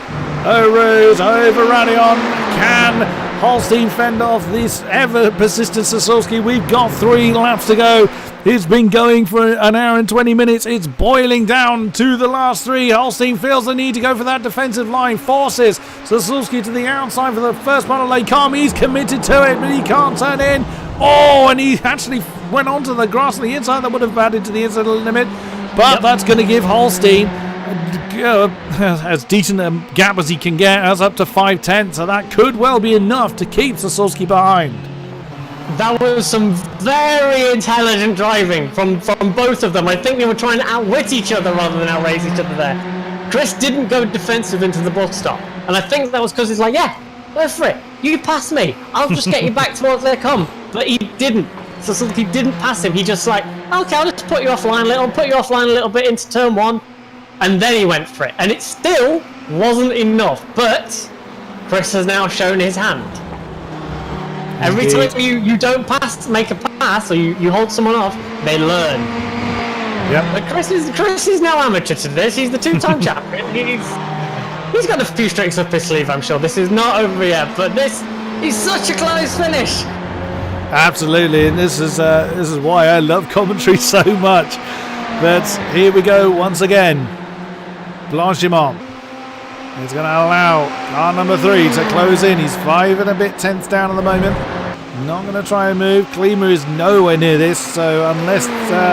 O'Rose over Radion. Can Holstein fend off this ever-persistent Sosulski? We've got 3 laps to go. It's been going for an hour and 20 minutes. It's boiling down to the last 3. Holstein feels the need to go for that defensive line. Forces Sosulski to the outside for the first part of Lake Com. He's committed to it, but he can't turn in. Oh, and he actually went onto the grass on the inside. That would have added to the inside limit. But that's going to give Holstein as decent a gap as he can get, as up to 5 tenths. So that could well be enough to keep Sosulski behind. That was some very intelligent driving from both of them. I think they were trying to outwit each other rather than outrace each other there. Chris didn't go defensive into the bus stop, and I think that was because he's like, yeah, go for it. You pass me. I'll just get you back towards Lake Com. But he didn't. So he didn't pass him. He just like, okay, I'll just put you offline a little bit into turn 1. And then he went for it. And it still wasn't enough. But Chris has now shown his hand. Every time you don't make a pass, or you hold someone off, they learn. Yep. But Chris is now amateur to this. He's the 2-time champion. He's got a few tricks up his sleeve, I'm sure. This is not over yet, but this is such a close finish. Absolutely, and this is why I love commentary so much. But here we go once again. Blanchemont is going to allow car number 3 to close in. He's 5 and a bit tenths down at the moment. Not going to try and move. Klima is nowhere near this, so unless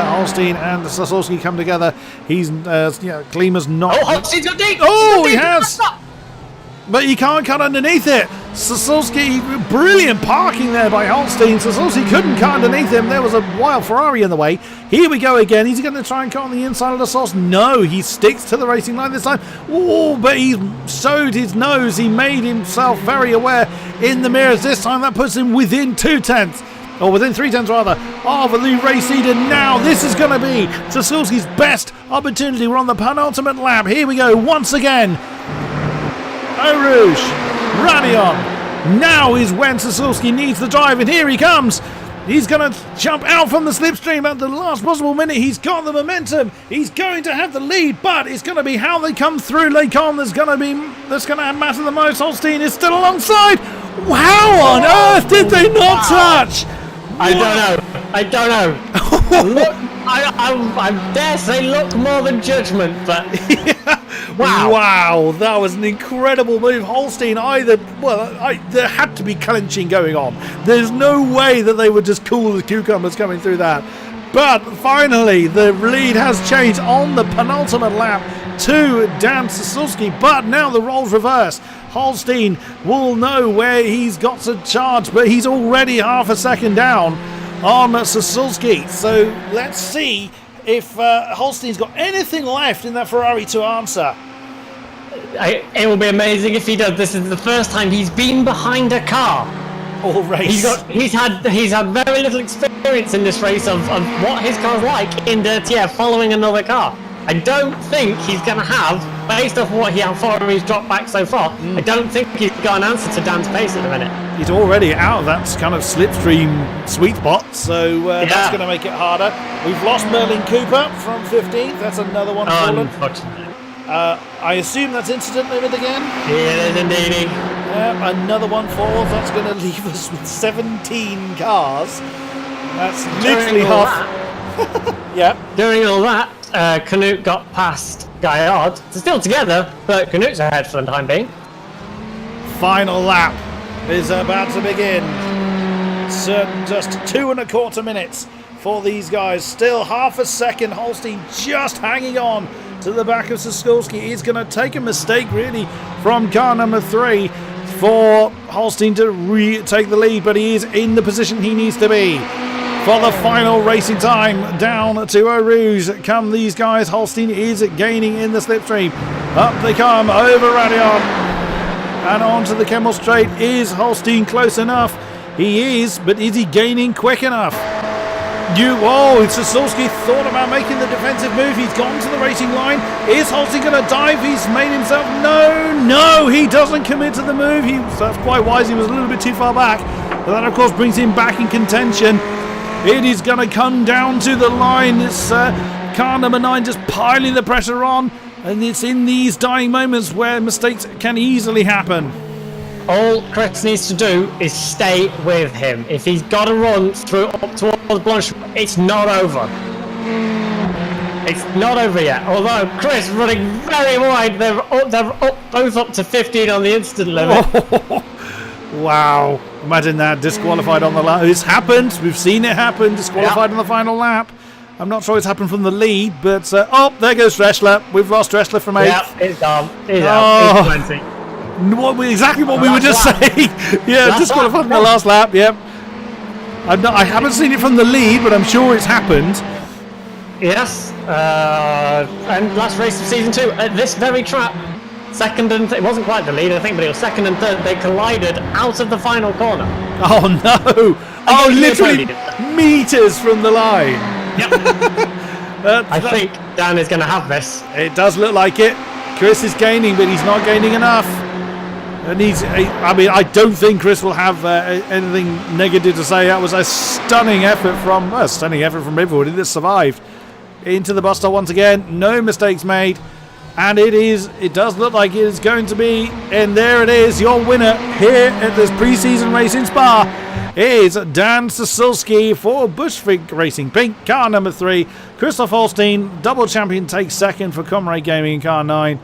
Holstein and Sosulski come together, he's Klima's not. Oh, Holstein's got deep. Oh, he has. But he can't cut underneath it. Sosulski, brilliant parking there by Holstein. Sosulski couldn't cut underneath him. There was a wild Ferrari in the way. Here we go again. He's going to try and cut on the inside of the source. No, he sticks to the racing line this time. Oh, but he sewed his nose. He made himself very aware in the mirrors. This time that puts him within 2 tenths. Or within 3 tenths rather, of the race leader. Now this is going to be Sosulski's best opportunity. We're on the penultimate lap. Here we go once again. Eau Rouge, Radion. Now is when Sosulski needs the drive, and here he comes. He's going to jump out from the slipstream at the last possible minute. He's got the momentum. He's going to have the lead, but it's going to be how they come through Lake Com that's going to matter the most. Holstein is still alongside. How on earth did they not touch? I don't know. Look, I dare say look more than judgment, but wow, that was an incredible move. Holstein there had to be clenching going on. There's no way that they were just cool as cucumbers coming through that. But finally, the lead has changed on the penultimate lap to Dan Sasulski, but now the roles reverse. Holstein will know where he's got to charge, but he's already half a second down on Sasulski. So let's see if Holstein's got anything left in that Ferrari to answer. It will be amazing if he does. This is the first time he's been behind a car all race. He's had very little experience in this race of what his car's like in dirty air following another car. I don't think he's going to have, based off how far he's dropped back so far, I don't think he's got an answer to Dan's pace at the minute. He's already out of that kind of slipstream sweet spot, so that's going to make it harder. We've lost Merlin Cooper from 15th. That's another one fallen. Unfortunately. I assume that's incident limit again? It is indeed. Another one falls. That's going to leave us with 17 cars. That's literally half. Yeah. During all that, Canute got past Gaillard. They're still together, but Canute's ahead for the time being. Final lap is about to begin. Just 2.25 minutes for these guys. Still half a second. Holstein just hanging on to the back of Sasulski. He's going to take a mistake, really, from car number 3 for Holstein to take the lead, but he is in the position he needs to be. For the final racing time, down to Eau Rouge come these guys. Holstein is gaining in the slipstream. Up they come over Radion and onto the Kemmel Straight. Is Holstein close enough? He is, but is he gaining quick enough? Sasulski thought about making the defensive move. He's gone to the racing line. Is Holstein going to dive? He's made himself. No, he doesn't commit to the move. That's quite wise. He was a little bit too far back. But that, of course, brings him back in contention. It is going to come down to the line. It's car number 9 just piling the pressure on. And it's in these dying moments where mistakes can easily happen. All Chris needs to do is stay with him. If he's got to run through up towards Blanche, it's not over. It's not over yet. Although Chris running very wide, they're both up to 15 on the instant limit. Wow. Imagine that, disqualified on the lap. It's happened. We've seen it happen. Disqualified on the final lap. I'm not sure it's happened from the lead, but there goes Dressler. We've lost Dressler from 8th. Yeah, it's done. He's out. He's 20. Exactly what we were just saying. Yeah, disqualified in the last lap. Yep. I haven't seen it from the lead, but I'm sure it's happened. Yes. And last race of season 2 at this very track. Second and it wasn't quite the lead, I think, but it was second and third. They collided out of the final corner. Oh no! Literally meters from the line. Yep. I think Dan is going to have this. It does look like it. Chris is gaining, but he's not gaining enough. I don't think Chris will have anything negative to say. That was a stunning effort from everybody that survived. Into the bus stop once again. No mistakes made. And it does look like it is going to be, and there it is, your winner here at this pre-season race in Spa is Dan Sasulski for Bushwick Racing Pink, car number 3. Christoph Holstein, double champion, takes second for Comrade Gaming in car 9.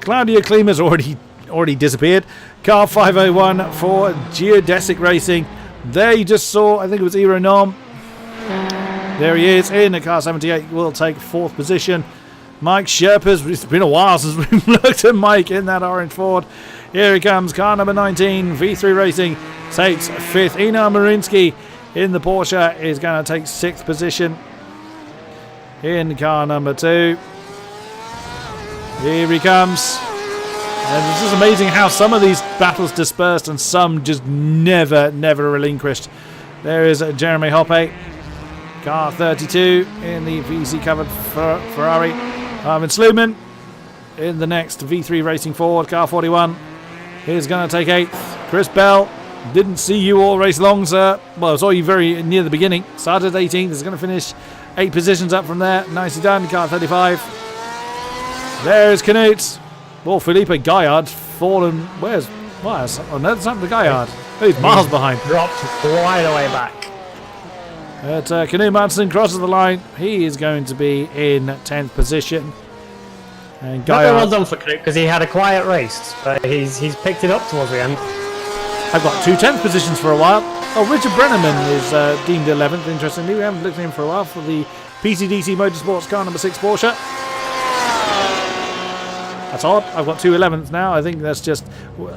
Claudia Klima's already disappeared. Car 501 for Geodesic Racing. There you just saw, I think it was Iro Nom. There he is in the car 78, will take 4th position. Mike Sherpas, it's been a while since we've looked at Mike in that orange Ford. Here he comes, car number 19, V3 Racing, takes 5th. Einar Marinsky in the Porsche is going to take 6th position. In car number 2. Here he comes. And it's just amazing how some of these battles dispersed and some just never relinquished. There is Jeremy Hoppe, car 32 in the VC covered Ferrari. Armin Sluman in the next V3 Racing Ford, car 41. He's going to take 8th. Chris Bell, didn't see you all race long, sir. Well, I saw you very near the beginning. Started 18th. He's going to finish 8 positions up from there. Nicely done, car 35. There's Canute. Well, Felipe Gaillard fallen. Where's? Oh, no, that's not the Gaillard. Oh, he's miles behind. Dropped right away back. Canute Madsen crosses the line. He is going to be in 10th position. And Gaillard, well done for Canute because he had a quiet race, but he's picked it up towards the end. I've got 2 10th positions for a while. Oh, Richard Brenneman is deemed 11th. Interestingly, we haven't looked at him for a while for the PCDC Motorsports car number 6 Porsche. That's odd. I've got 2 11th now. I think that's just...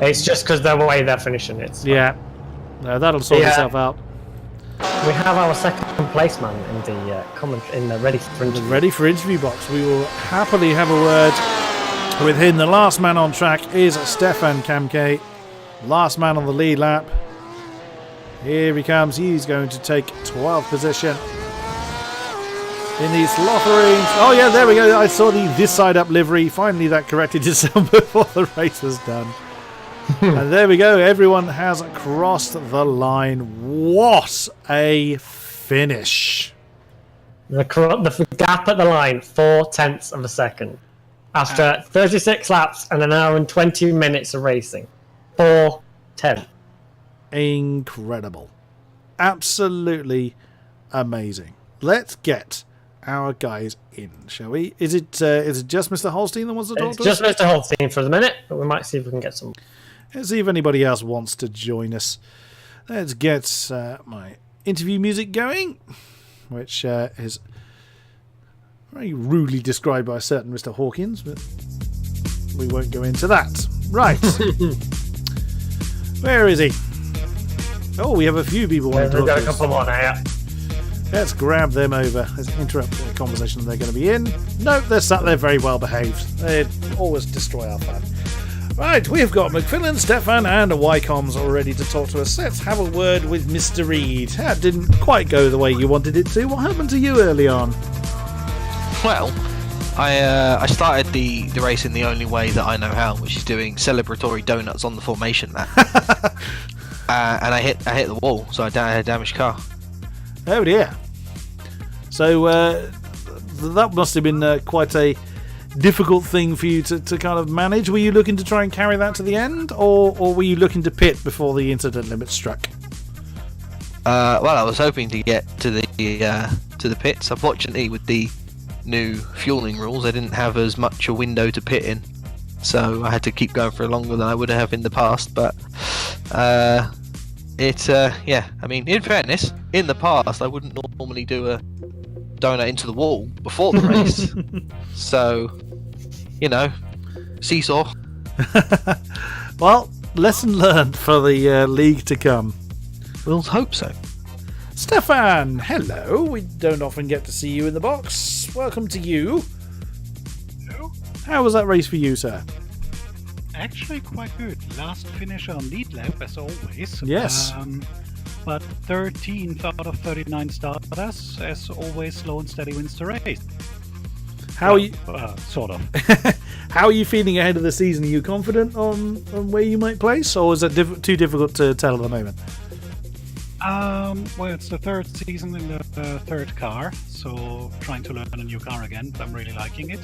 It's just because the way they're finishing it. Yeah. No, that'll sort itself out. We have our second place man in the ready for interview. The ready for interview box. We will happily have a word with him. The last man on track is Stefan Kamke. Last man on the lead lap. Here he comes. He's going to take 12th position in the slaughtering. Oh yeah, there we go. I saw the this side up livery. Finally that corrected itself before the race was done. And there we go. Everyone has crossed the line. What a finish. The gap at the line, 0.4 of a second. After 36 laps and an hour and 20 minutes of racing. 4:10. Incredible. Absolutely amazing. Let's get our guys in, shall we? Is it just Mr. Holstein that wants to talk to us? It's just Mr. Holstein for the minute, but we might see if we can get some. Let's see if anybody else wants to join us. Let's get my interview music going, which is very rudely described by a certain Mr. Hawkins, but we won't go into that. Right. Where is he? Oh, we have a few people wanting to talk to us. We've got a couple more now, yeah. Let's grab them over. Let's interrupt the conversation they're going to be in. Nope, they're sat there very well behaved. They always destroy our fun. Right, we've got McFillan, Stefan, and Wycombs all ready to talk to us. Let's have a word with Mr. Reed. That didn't quite go the way you wanted it to. What happened to you early on? Well, I started the race in the only way that I know how, which is doing celebratory donuts on the formation lap. And I hit the wall, so I had a damaged car. Oh dear. So that must have been quite a difficult thing for you to kind of manage. Were you looking to try and carry that to the end, or were you looking to pit before the incident limit struck? Well, I was hoping to get to the pits. Unfortunately, with the new fueling rules, I didn't have as much a window to pit in, so I had to keep going for longer than I would have in the past. But I mean, in fairness, in the past I wouldn't normally do a donut into the wall before the race. So, seesaw. Well, lesson learned for the league to come. We'll hope so. Stefan, hello. We don't often get to see you in the box. Welcome to you. Hello. How was that race for you, sir? Actually quite good. Last finish on lead lap, as always. Yes. But 13th out of 39 starters, as always, slow and steady wins the race. How are you? Sort of. How are you feeling ahead of the season? Are you confident on where you might place, or is it too difficult to tell at the moment? Well, it's the third season in the third car, so trying to learn a new car again. I'm really liking it.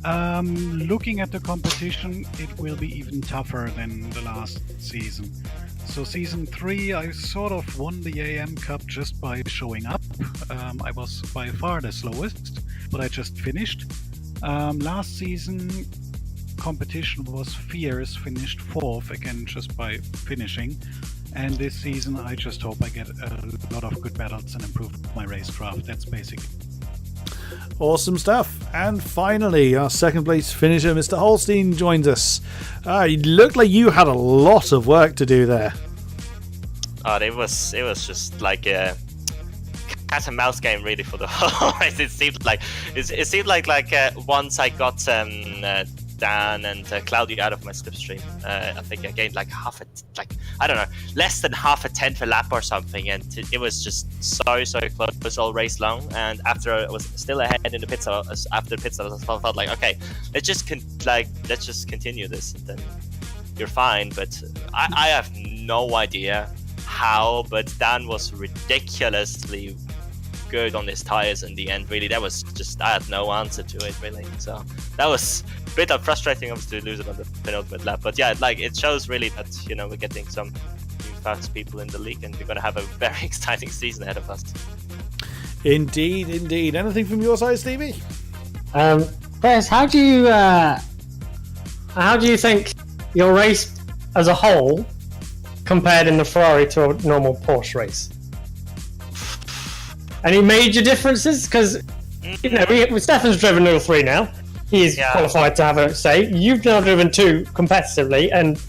Looking at the competition, it will be even tougher than the last season. So season 3, I sort of won the AM Cup just by showing up. I was by far the slowest, but I just finished. Last season, competition was fierce, finished 4th, again just by finishing. And this season, I just hope I get a lot of good battles and improve my racecraft. That's basically. Awesome stuff. And finally, our second place finisher, Mr. Holstein, joins us. It looked like you had a lot of work to do there. It was just like a cat and mouse game really for the whole race. It seemed like once I got Dan and Claudio out of my slipstream, I think I gained less than half a tenth a lap or something, and it was just so close all race long. And after I was still ahead in the pits, after the pits, I felt like, okay, let's just continue this, and then you're fine. But I have no idea how, but Dan was ridiculously good on his tires in the end. Really, that was just, I had no answer to it really. So that was a bit frustrating, obviously, to lose it on the penultimate lap. But yeah, it shows really that we're getting some new fast people in the league, and we're going to have a very exciting season ahead of us. Indeed. Anything from your side, Stevie? Chris, how do you think your race as a whole compared in the Ferrari to a normal Porsche race? Any major differences? Because Stefan's driven 03 now. He's qualified to have a say. You've now driven 2 competitively and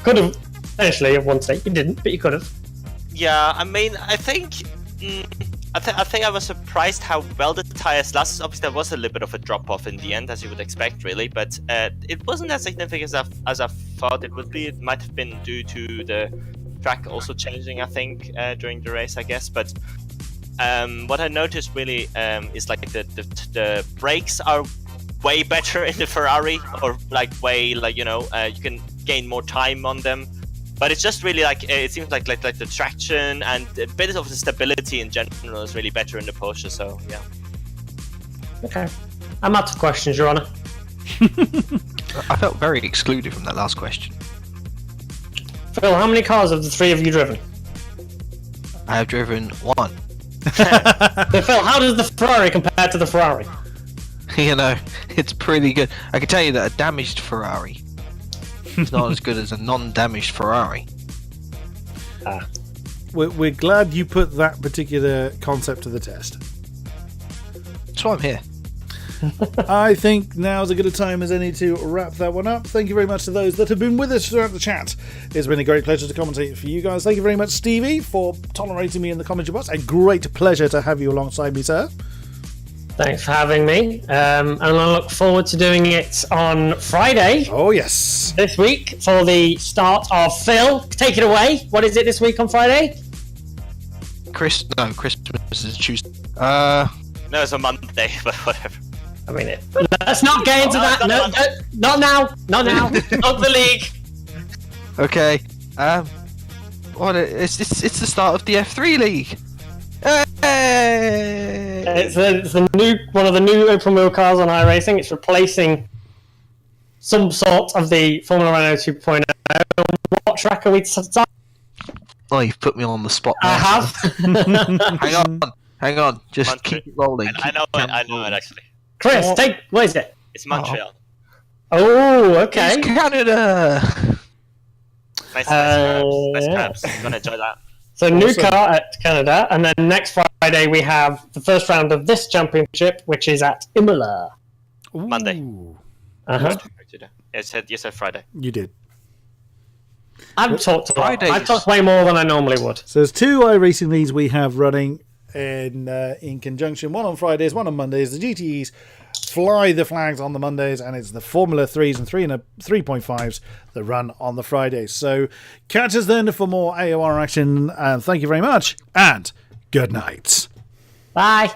could have potentially have won state. You didn't, but you could have. Yeah, I mean, I think I was surprised how well the tires lasted. Obviously, there was a little bit of a drop off in the end, as you would expect, really, but it wasn't as significant as I thought it would be. It might have been due to the track also changing, I think, during the race, I guess. But what I noticed really is like the brakes are way better in the Ferrari, or like way you can gain more time on them. But it's just really like it seems like the traction and a bit of the stability in general is really better in the Porsche. So yeah. Okay, I'm out of questions, Your Honour. I felt very excluded from that last question. Phil, how many cars have the 3 of you driven? I have driven 1. So Phil, how does the Ferrari compare to the Ferrari? You know, it's pretty good. I can tell you that a damaged Ferrari is not as good as a non-damaged Ferrari. We're glad you put that particular concept to the test. That's why I'm here. I think now's as good a time as any to wrap that one up. Thank you very much to those that have been with us throughout the chat. It's been a great pleasure to commentate for you guys. Thank you very much, Stevie, for tolerating me in the commentary box. A great pleasure to have you alongside me, sir. Thanks for having me. And I look forward to doing it on Friday. Oh, yes. This week for the start of Phil. Take it away. What is it this week on Friday? Christmas is Tuesday. No, it's a Monday, but whatever. I mean, let's not get into that. No, not now. Not now. Not the league. Okay. It's the start of the F3 League. Hey! It's the new one of the new open wheel cars on iRacing. It's replacing some sort of the Formula Renault 2.0. What track are we starting? Oh, you've put me on the spot now. I have. Hang on. Just Montreal. keep it rolling. I know it actually. Chris, what is it? It's Montreal. Oh, okay. It's Canada. Nice crabs. Yeah. I'm gonna enjoy that. So new car at Canada, and then next Friday we have the first round of this championship, which is at Imola. Monday. Uh-huh. You said Friday. You did. I've talked a lot. Fridays. I've talked way more than I normally would. So there's 2 iRacing leagues we have running in conjunction. One on Fridays, one on Mondays. The GTEs fly the flags on the Mondays, and it's the Formula 3s and 3.5s that run on the Fridays. So catch us then for more AOR action, and thank you very much, and good night. Bye.